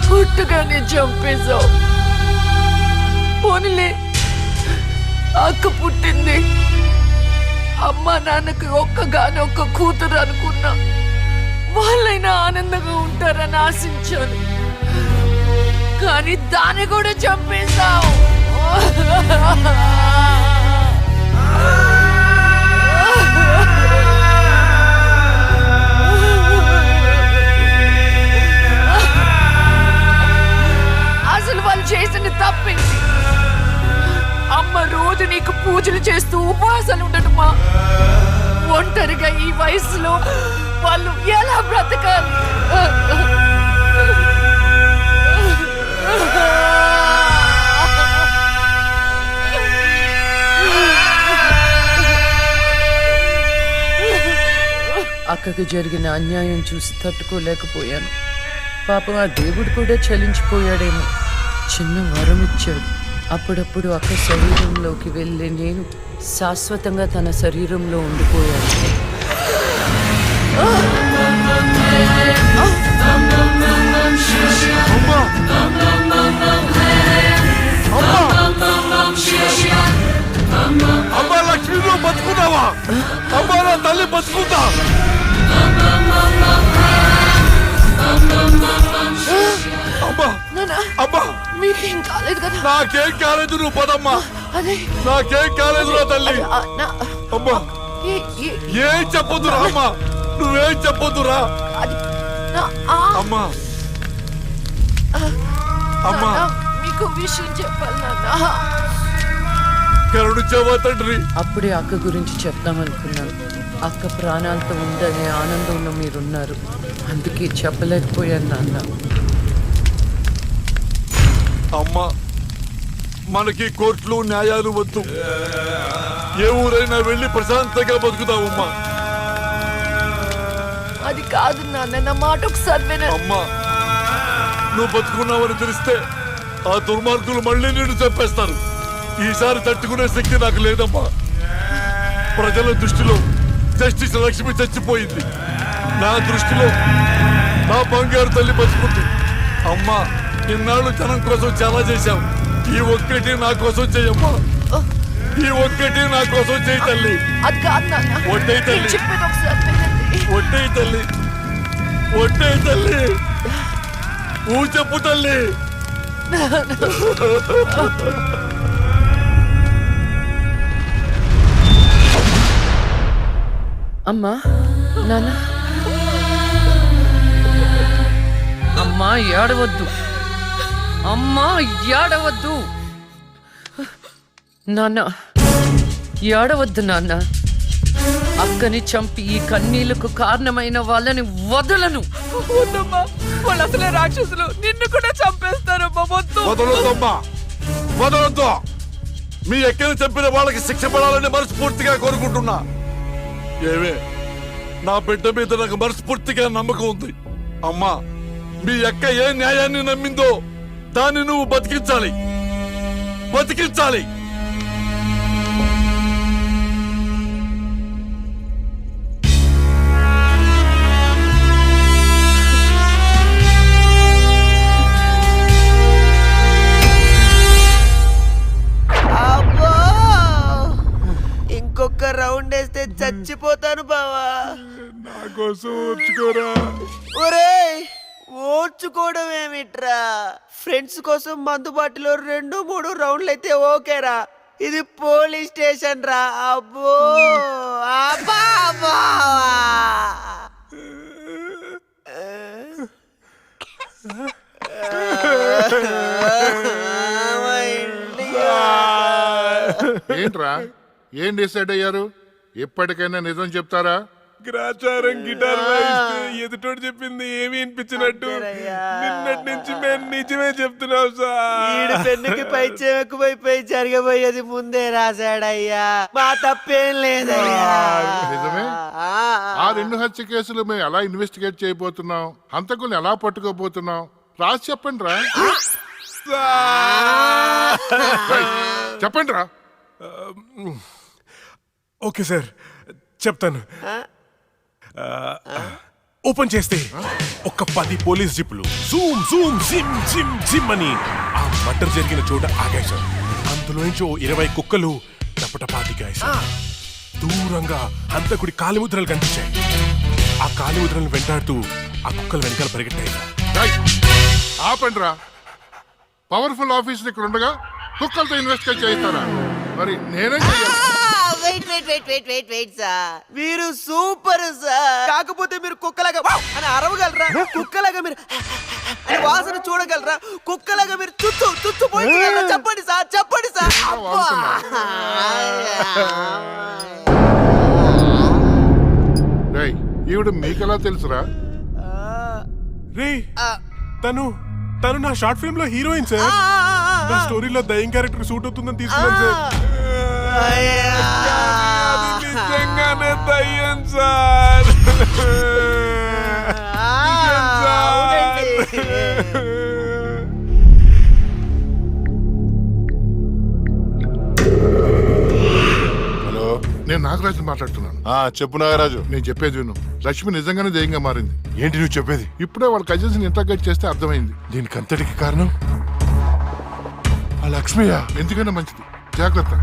పుట్టగానే చంపేశావు. పోనీలే, అక్క పుట్టింది. అమ్మ నాన్నకి ఒక్క కూతురు అనుకున్నా. వాళ్ళైనా ఆనందంగా ఉంటారని ఆశించాను. కానీ దాన్ని కూడా చంపేశావు. అసలు వాళ్ళు చేసిన తప్పేంటి? అమ్మ రోజు నీకు పూజలు చేస్తూ ఉపవాసాలు ఉండటమా? ఒంటరిగా ఈ వయసులో వాళ్ళు ఎలా బ్రతకాలి? అక్కకు జరిగిన అన్యాయం చూసి తట్టుకోలేకపోయాను. పాపం ఆ దేవుడు కూడా చలించిపోయాడేమో. చిన్న వరం ఇచ్చాడు. అప్పుడప్పుడు అక్క శరీరంలోకి వెళ్ళే నేను శాశ్వతంగా తన శరీరంలో ఉండిపోయాను. అమ్మా లక్ష్మి, నువ్వు బతుకున్నావా? అమ్మా నా తల్లి బతుకుందా? అమ్మా మీకేం కాలేదు కదా? నాకేం కాలేదు, నువ్వు పదమ్మా. నాకేం కాలేదు నా తల్లి. అమ్మా ఏం చెప్పొద్దురా అమ్మా, నువ్వేం చెప్పొద్దురా అమ్మా. అమ్మా మీకు విషయం చెప్పాలి నాన్న. కరుణించావా తండ్రి. అప్పుడే అక్క గురించి చెప్దామనుకున్నాను. అక్క ప్రాణాలతో ఉందనే ఆనందంలో మీరున్నారు, అందుకే చెప్పలేకపోయాను నాన్న. అమ్మా, మనకి కోర్టులు న్యాయాలు వద్దు. ఏ ఊరైనా వెళ్ళి ప్రశాంతంగా బతుకుతావమ్మా. అది కాదు నాన్న, నా మాట ఒకసారి వినండి. అమ్మా, నువ్వు బతుకున్నావని తెలిస్తే ఆ దుర్మార్గులు మళ్ళీ నిన్ను చంపేస్తారు. ఈసారి తట్టుకునే శక్తి నాకు లేదమ్మా. ప్రజల దృష్టిలో జస్టిస్ లక్ష్మి చచ్చిపోయింది, నా దృష్టిలో నా బంగారు తల్లి బతుకుంది. అమ్మా, ఇన్నాళ్ళు జనం కోసం చాలా చేశావు, ఈ ఒక్కటి నా కోసం చెయ్యమ్మా. ఈ ఒక్కటి నా కోసం చెయ్యి తల్లి. అది కాదు నాన్న, ఒట్టేయి తల్లి, చెప్పేది ఒకసారి వినండి. ఒట్టేయి తల్లి, ఒట్టేయి తల్లి, ఊ చెప్పు తల్లి. అమ్మా, నాన్న, అమ్మా ఏడవద్దు, అమ్మా ఏడవద్దు, నాన్న ఏడవద్దు నాన్న. అక్కని చంపి ఈ కన్నీళ్లకు కారణమైన వాళ్ళని వదలను. వద్దమ్మా, వాళ్ళు అసలే రాక్షసులు, నిన్ను కూడా చంపేస్తారమ్మా. వద్దు. వదలొద్దమ్మా, వదలొద్దు. మీ ఎక్కని చంపిన వాళ్ళకి శిక్ష పడాలని మనస్ఫూర్తిగా కోరుకుంటున్నా. ఏవే, నా బిడ్డ మీద నాకు మనస్ఫూర్తిగా నమ్మకం ఉంది. అమ్మా, మీ అక్క ఏ న్యాయాన్ని నమ్మిందో దాన్ని నువ్వు బతికించాలి, బతికించాలి. ఇంకొక రౌండ్ వేస్తే చచ్చిపోతాను బావా. నా కోసం ఓర్చుకోరా. ఒరేయ్, ఓర్చుకోవడం ఏమిట్రా? ఫ్రెండ్స్ కోసం మందు బాటిలో 2-3 రౌండ్లు అయితే ఓకేరా, ఇది పోలీస్ స్టేషన్ రా. అబ్బో, అబ్బా, అబ్బా. ఏంట్రా, ఏం డిసైడ్ అయ్యారు? ఇప్పటికైనా నిజం చెప్తారా? గ్రాచారం గిటార్ వాయిస్తే ఎదుటోడు చెప్పింది ఏమి వినిపించినట్టు నిన్నటి నుంచి మేము నిజమే చెప్తున్నాం సార్. పెన్నుకి పై చెక్కుపోయిపోయి జరగబోయేది ముందే రాశాడయ్యా, మా తప్పేం లేదయ్యా. నిజమే. ఆ 2 హత్య కేసులు మేము ఎలా ఇన్వెస్టిగేట్ చేయబోతున్నాం, హంతకుల్ని ఎలా పట్టుకోబోతున్నాం రాసి చెప్పండి రా. చెప్పండి రా. ఓకే సార్, చెప్తాను. ఓపెన్ చేస్తే ఒక 10 పోలీస్ జీపులు జూమ్ జూమ్ జిమ్ జిమ్ జిమ్ అని ఆ మర్డర్ జరిగిన చోట ఆగాయి సార్. అందులో నుంచి 20 కుక్కలు టపటపాతికాయి సార్. దూరంగా హంతకుడి కాలిముద్రలు కనిపించాయి. ఆ కాలిముద్రలను వెంటాడుతూ ఆ కుక్కలు వెనకాల పరిగెట్టాయి సార్. ఆపండి రా. పవర్ఫుల్ ఆఫీసర్ ఇక్కడ ఉండగా కుక్కలతో ఇన్వెస్టిగేట్ చేయిస్తారా? మరి నేనేం చెయ్యాలి? వెయిట్ సార్, మీరు సూపర్ సార్. కాకపోతే మీరు కుక్కలాగా అని అరవగలరా? కుక్కలాగా మీరు అని వాసన చూడగలరా? కుక్కలాగా మీరు చుచ్చు పోయించగలరా? చెప్పండి సార్, చెప్పండి సార్. ఈవిడ మీకెలా తెలుసురా? రే, తను నా షార్ట్ ఫిల్మ్ లో హీరోయిన్ సార్. నా స్టోరీలో దయ్యం క్యారెక్టర్ సూట్ అవుతుందని తీసుకున్నాను సార్. నిజంగానే దయ్యం సార్. హలో, నేను నాగరాజు మాట్లాడుతున్నాను. చెప్పు నాగరాజు. నేను చెప్పేది విను. లక్ష్మి నిజంగానే దయ్యంగా మారింది. ఏంటి నువ్వు చెప్పేది? ఇప్పుడే వాళ్ళ కజిన్స్ ఇంటర్గేట్ చేస్తే అర్థమైంది. దీనికి అంతటికి కారణం ఆ లక్ష్మియా? ఎందుకైనా మంచిది, జాగ్రత్త.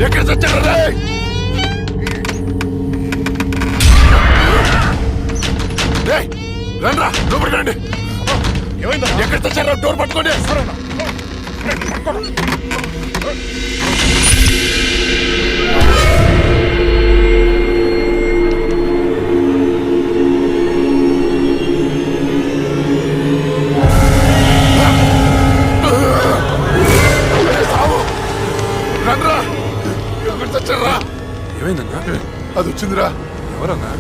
ఎక్కడ చచ్చారు రేయ్? రేయ్, రండ్రా లోపలికి రండి. ఎక్కడ తెచ్చారా? డోర్ పట్టుకోండి. రండ్రా, ఎక్కడ తెచ్చారా? ఏమైందన్నా? అది వచ్చిందిరా. ఎవరన్నా?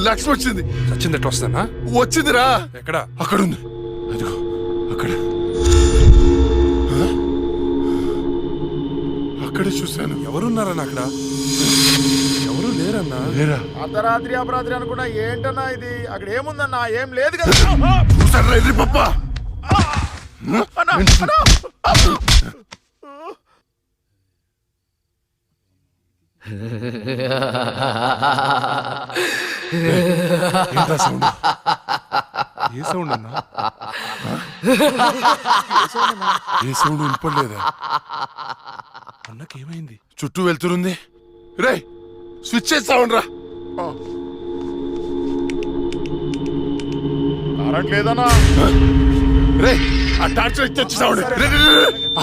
లక్ష్మి వచ్చింది. చచ్చింది ఎట్లా వస్తానా? వచ్చిందిరా. ఎక్కడ? అక్కడ ఉంది. అదిగో అక్కడ. అక్కడే చూశాను. ఎవరున్నారన్నా అక్కడ? ఎవరు లేరన్నా. లేరా? అర్ధరాత్రి అపరాత్రి అనుకున్నా ఏంటన్నా ఇది? అక్కడ ఏముందన్నా? ఏం లేదు కదా. చూసారా ఎర్రి పప్ప? ఏంటా సౌండ్? ఏ సౌండ్ అన్నా? ఏ సౌండ్ వినపడలేదా? అన్నకేమైంది? చుట్టూ వెళ్తురుంది. రే స్విచ్ చేస్తావుండ్రా. కరెంట్ లేదన్నా. రే ఆ టార్చ్ లైట్ తెచ్చిస్తావుండి.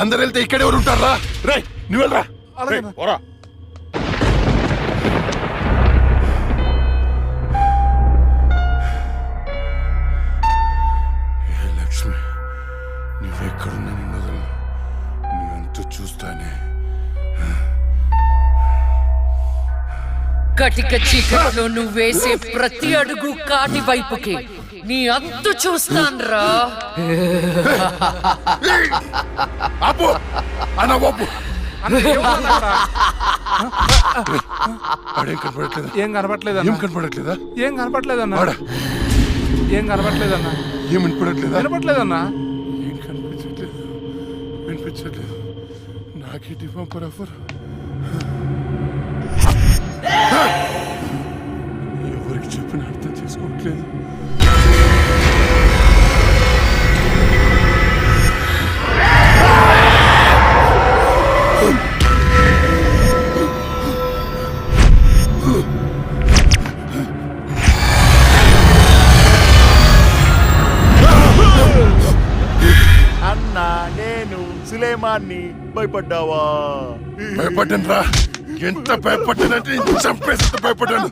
అందరు వెళ్తే ఇక్కడ ఎవరు ఉంటారా? రే నువ్వు వెళ్ళరా. పోరా. లక్ష్మి, నువ్వెక్కడున్నా నిన్ను వదలను. నీ అంతు చూస్తానే. కటిక చీకట్లో నువ్వు వేసే ప్రతి అడుగు కాటి వైపుకి నీ అంతు చూస్తాన్రా. ఆపు అన్న బాపు. ఆడేం కనపడట్లేదా? ఏం కనపట్లేదన్నా. ఏం కనపడట్లేదా? ఏం కనపట్లేదన్నా. ఆడ ఏం కనపట్లేదన్నా. ఏం వినపడట్లేదా? వినపట్లేదన్నా. ఏం కనిపించట్లేదు, వినిపించట్లేదు. నాకేంటి పంపరాఫర్. ఎవరికి చెప్పిన అర్థం చేసుకోవట్లేదు. అన్నా నేను సులేమాన్ని. భయపడ్డావా? భయపడ్డాను రా. ఎంత భయపడ్డానంటే చంపేసి భయపడ్డాను.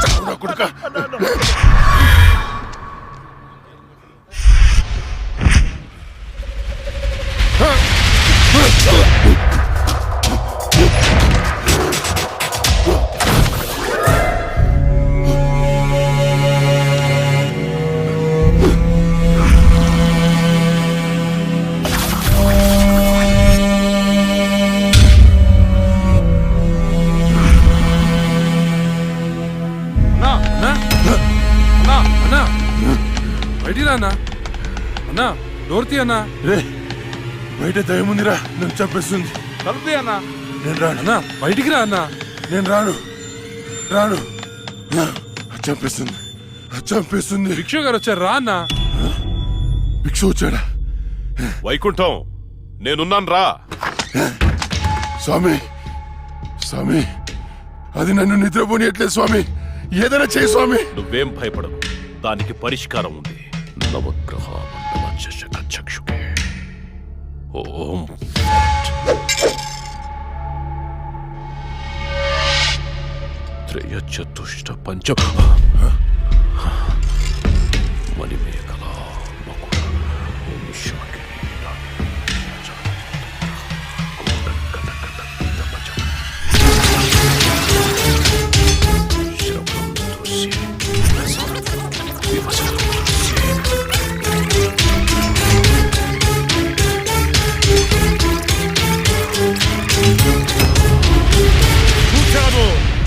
చావురా కొడుకా. బయటికి రా అన్నా. అన్నా డోర్ తీ అన్నా. రే బయట దయముందిరా, నన్ను చంపేస్తుంది. తలుపు తీ అన్నా. నేను రాను. అన్నా బయటికి రా అన్నా. నేను రాను రాను. చంపేస్తుంది, చంపేస్తుంది. భిక్షు గారు వచ్చారు, రా అన్నా. భిక్షు వచ్చాడా? వైకుంఠం నేనున్నాను రా. స్వామి స్వామి, అది నన్ను నిద్రపోనియట్లేదు స్వామి. ఏదైనా చేయి స్వామి. నువ్వేం భయపడకు, దానికి పరిష్కారం ఉంది. నవగ్రహ మండల చషక చక్షుకే ఓం త్రయ చతుష్ట పంచ మణిమేఖల మకుట ఓం శాఖే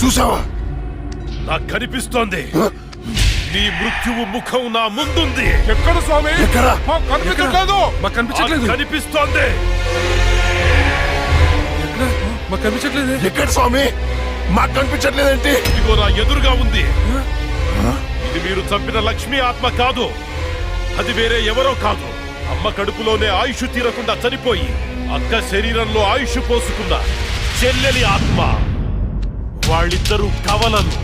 చూసావా? నాకు కనిపిస్తోంది. నీ మృత్యువు ముఖం నా ముందుంది. ఎక్కడ స్వామి? ఎక్కడ? కనిపించట్లేదు. మాకు కనిపించట్లేదు. కనిపిస్తోంది. మాకు కనిపించట్లేదు. ఎక్కడ స్వామి? మాకు కనిపించట్లేదేంటి? ఇదిగో నా ఎదురుగా ఉంది. ఇది మీరు చంపిన లక్ష్మీ ఆత్మ కాదు. అది వేరే ఎవరో కాదు. అమ్మ కడుపులోనే ఆయుష్ తీరకుండా చనిపోయి అక్క శరీరంలో ఆయుష్ పోసుకున్న చెల్లెలి ఆత్మ. వాళ్ళిద్దరూ కవలలు.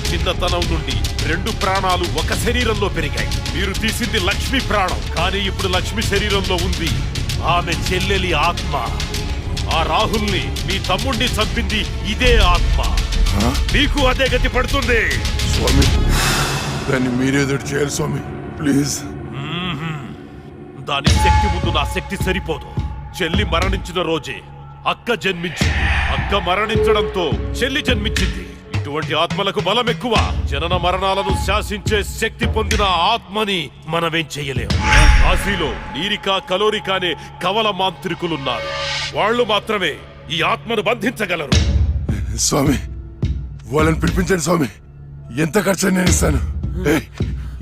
చిన్నతనం నుండి 2 ప్రాణాలు ఒక శరీరంలో పెరిగాయి. మీరు తీసింది లక్ష్మి ప్రాణం, కానీ ఇప్పుడు లక్ష్మి శరీరంలో ఉంది ఆమె చెల్లెలి ఆత్మ. ఆ రాహుల్ని మీ తమ్ముణ్ణి చంపింది ఇదే ఆత్మ. మీకు అదే గతి పడుతుంది. స్వామి, దాన్ని మీరేదో చేయాలి స్వామి, ప్లీజ్. దాని శక్తి ముందు నా శక్తి సరిపోదు. చెల్లి మరణించిన రోజే అక్క జన్మించింది. అక్క మరణించడంతో చెల్లి జన్మించింది. ఇటువంటి ఆత్మలకు బలం ఎక్కువ. జనన మరణాలను శాసించే శక్తి పొందిన ఆత్మని మనమేం చెయ్యలేము. కాశీలో నీరికా కలోరికా అనే కవల మాంత్రికులున్నారు. వాళ్ళు మాత్రమే ఈ ఆత్మను బంధించగలరు. స్వామి, వాళ్ళని పిలిపించండి స్వామి. ఎంత ఖర్చు నేను ఇస్తాను.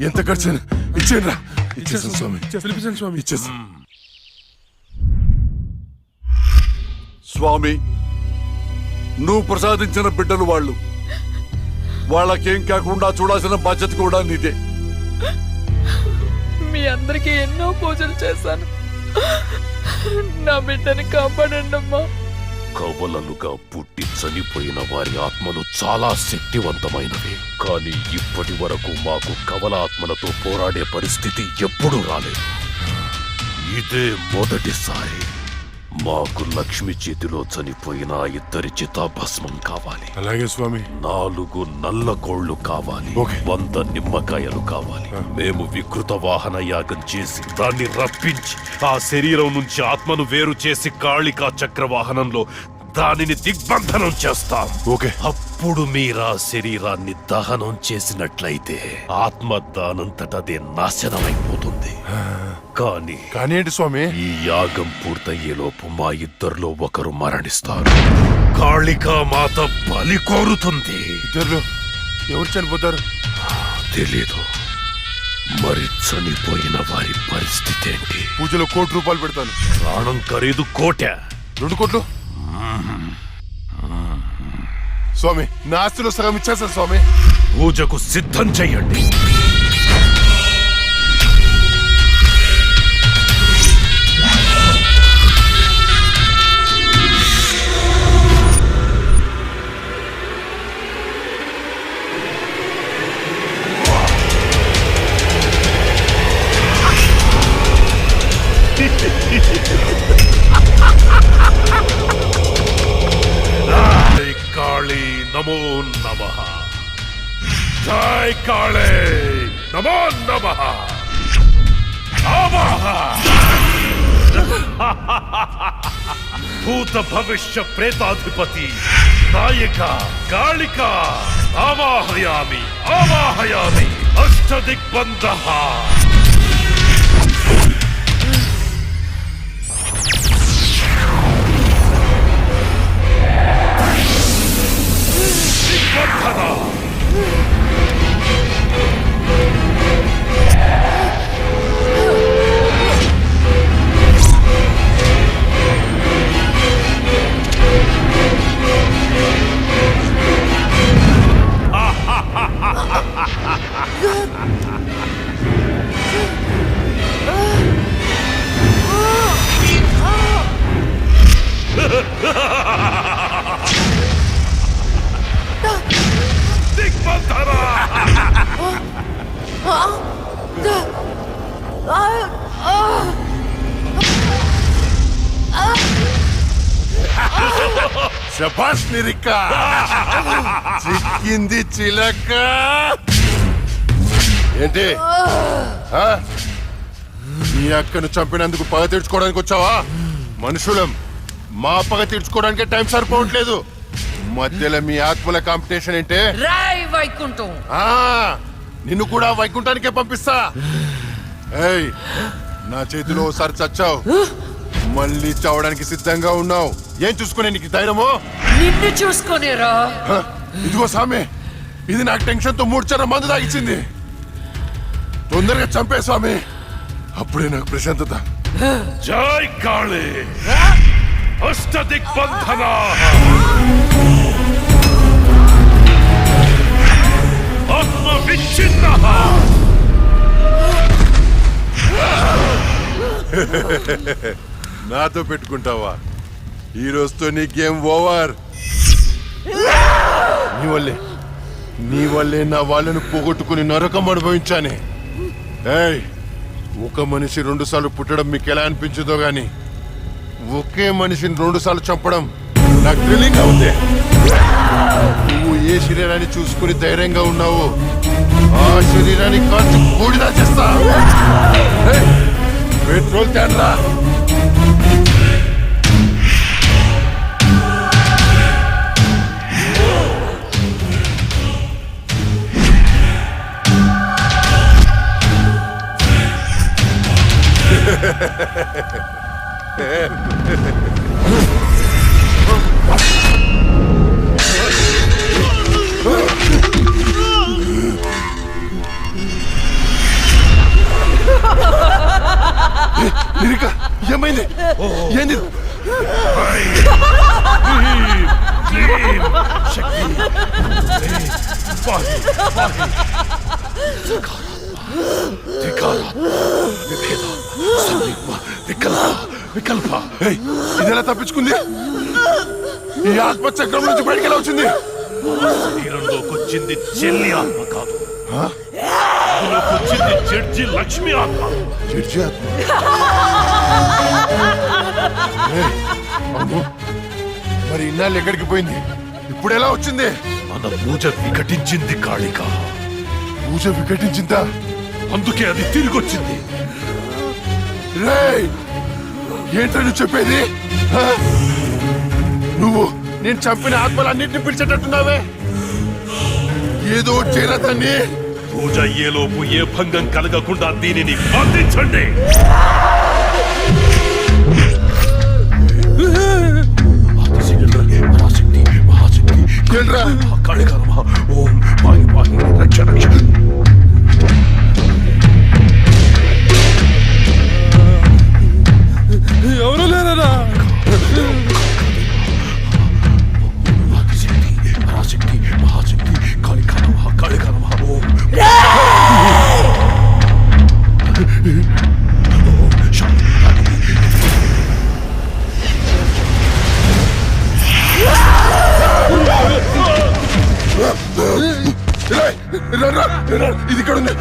ఎంత ఖర్చు ఇచ్చేయండి రా. ఇచ్చేస్తాను స్వామి, పిలిపించండి స్వామి. ఇచ్చేస్తాను. స్వామి, నువ్వు ప్రసాదించిన బిడ్డలు వాళ్ళు. వాళ్ళకేం కాకుండా చూడాల్సిన బాధ్యత కూడా నీదే. మీ అందరికీ ఎన్నో పూజలు చేశాను. నా బిడ్డని కాపాడండి అమ్మా. కవలలుగా పుట్టి చనిపోయిన వారి ఆత్మలు చాలా శక్తివంతమైనవి. కానీ ఇప్పటి వరకు మాకు కవల ఆత్మలతో పోరాడే పరిస్థితి ఎప్పుడూ రాలేదు. ఇదే మొదటిసారి. మాకు లక్ష్మి చేతిలో చనిపోయిన 2 చితాభస్మం కావాలి. అలాగే స్వామి. 4 నల్ల కోళ్లు కావాలి. 100 నిమ్మకాయలు కావాలి. మేము వికృత వాహన యాగం చేసి దాన్ని రప్పించి ఆ శరీరం నుంచి ఆత్మను వేరు చేసి కాళికా చక్రవాహనంలో దానిని దిగ్బంధనం చేస్తాం. అప్పుడు మీరా శరీరాన్ని దహనం చేసినట్లయితే ఆత్మ దానంతటదే నాశనమైపోతుంది. కానీ ఏంటి స్వామి? ఈ యాగం పూర్తయ్యేలోపు మా ఇద్దరిలో ఒకరు మరణిస్తారు. కాళికా మాత బలి కోరుతుంది. ఇద్దరు ఎవరు చనిపోతారు? తెలీదు. మరి చనిపోయిన వారి పరిస్థితి ఏంటి? పూజలో 1 కోటి రూపాయలు పెడతాను. ప్రాణం ఖరీదు 1 కోటి. 2 కోట్లు స్వామి. నా ఆస్తిలో సగం ఇచ్చేస్తాను స్వామి. పూజకు సిద్ధం చెయ్యండి. కాళీ నమో నమః. జై కాళీ నమో నమః. భూత భవిష్య ప్రేతాధిపతి నాయక కాళిక ఆవాహయామి ఆవాహయామి. అష్టదిగ్బంధః. శభాష్ నిరికా. చిక్కింది చిలక. ఏంటి నీ అక్కను చంపినందుకు పగ తీర్చుకోవడానికి వచ్చావా? మనుషులం, మా పగ తీర్చుకోవడానికి టైం సరిపోవట్లేదు. మధ్యలో మీ ఆత్మల కాంపిటీషన్ ఏంటే? వైకుంఠం. నిన్ను కూడా వైకుంఠానికే పంపిస్తా. ఏయ్, నా చేతిలో ఒకసారి చచ్చావు, మళ్ళీ చావడానికి సిద్ధంగా ఉన్నావు. ఏం చూసుకునే నీకు ధైర్యమో? నిన్ను చూసుకునేరా. ఇదిగో స్వామి, ఇది నాకు టెన్షన్ తో 3 చర మందు తాగిచ్చింది. తొందరగా చంపే స్వామి, అప్పుడే నాకు ప్రశాంతత. జై కాళీ. అష్టదిగ్బంధన. ఆత్మ విచ్ఛిన్న. నాతో పెట్టుకుంటావా? ఈ రోజుతో నీ గేమ్ ఓవర్. నీ వల్లే నా వాళ్ళను పోగొట్టుకుని నరకం అనుభవించానే. ఏయ్, ఒక మనిషి 2 సార్లు పుట్టడం మీకు ఎలా అనిపించదో గాని ఒకే మనిషిని 2 సార్లు చంపడం నాకు థ్రిల్లింగ్ గా ఉంది. నువ్వు ఏ శరీరాన్ని చూసుకుని ధైర్యంగా ఉన్నావు ఆ శరీరాన్ని కాల్చి బూడిదా చేస్తా. పెట్రోల్ తేడ్రా. ఏమైంది? ఏంది? ఇదెలా తప్పించుకుంది? ఈ ఆత్మచక్రం నుంచి బయటికి ఎలా వచ్చింది? శరీరంలోకి వచ్చింది చెల్లి ఆత్మ కాదు, అందులోకి వచ్చింది జడ్జి లక్ష్మి ఆత్మ. జడ్జి ఆత్మ? మరి ఇన్నాళ్ళు ఎక్కడికి పోయింది? ఇప్పుడు ఎలా వచ్చింది? మన పూజ వికటించింది కాళిక. పూజ వికటించిందా? అందుకే అది తిరిగి వచ్చింది. రేయ్, ఏంటో నువ్వు చెప్పేది? నువ్వు నేను చంపిన ఆత్మలన్నింటినీ పిలిచేటట్టున్నావే. ఏదో చేరదాన్ని. పూజ అయ్యేలోపు ఏ భంగం కలగకుండా దీనిని బంధించండి. ఎవరు లేరా? ఇది ఇక్కడ ఉంది.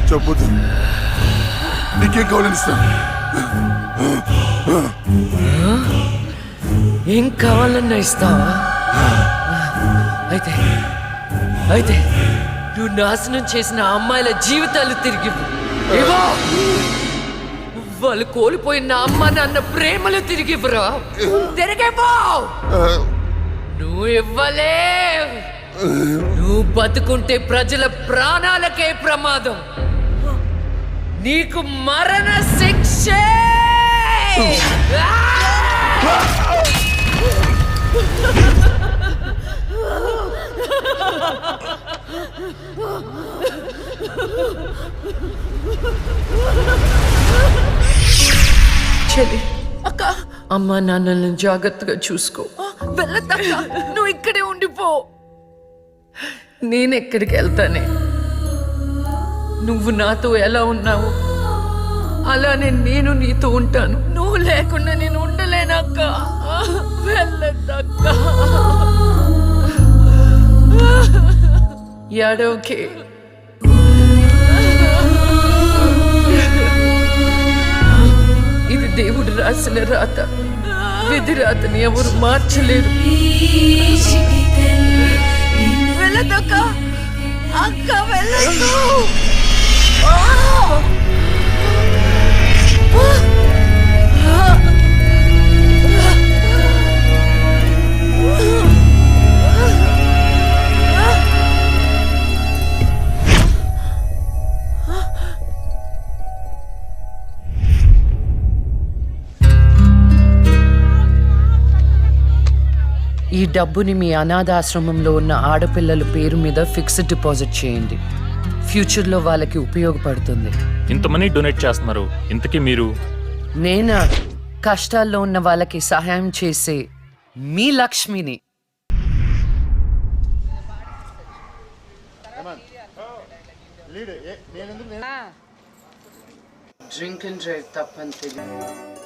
చెప్పొద్దు. నీకేం కావాలని ఇస్తాను. ఏం కావాలన్నా ఇస్తావా? అయితే అయితే నువ్వు నాశనం చేసిన అమ్మాయిల జీవితాలు తిరిగి ఇవ్వు. వాళ్ళు కోల్పోయిన అమ్మ నాన్న ప్రేమలు తిరిగి ఇవ్వరా? తిరిగిపో. నువ్వు ఇవ్వలే. నువ్వు బతుకుంటే ప్రజల ప్రాణాలకే ప్రమాదం. నీకు మరణ శిక్ష. అమ్మా నాన్నలను జాగ్రత్తగా చూసుకో. వెళ్ళొద్దక్క, నువ్వు ఇక్కడే ఉండిపో. నేనెక్కడికి వెళ్తానే? నువ్వు నాతో ఎలా ఉన్నావు అలానే నేను నీతో ఉంటాను. నువ్వు లేకుండా నేను ఉండలేనక్క. వెళ్ళొద్దక్క. ఏడవకే. ఇది దేవుడు రాసిన రాత. విధి రాతని ఎవరు మార్చలేరు. వెళ్ళదక్క, అక్క వెళ్ళదు. ఈ డబ్బుని మీ అనాథాశ్రమంలో ఉన్న ఆడపిల్లల పేరు మీద ఫిక్స్డ్ డిపాజిట్ చేయండి. ఫ్యూచర్లో వాళ్ళకి ఉపయోగపడుతుంది. ఇంత మనీ డొనేట్ చేస్తున్నారు, ఇంతకీ మీరు? నేనా కష్టాల్లో ఉన్న వాళ్ళకి సహాయం చేసే మీ లక్ష్మిని. డ్రింక్ అండ్ డ్రైవ్ తప్పని తెలియదు.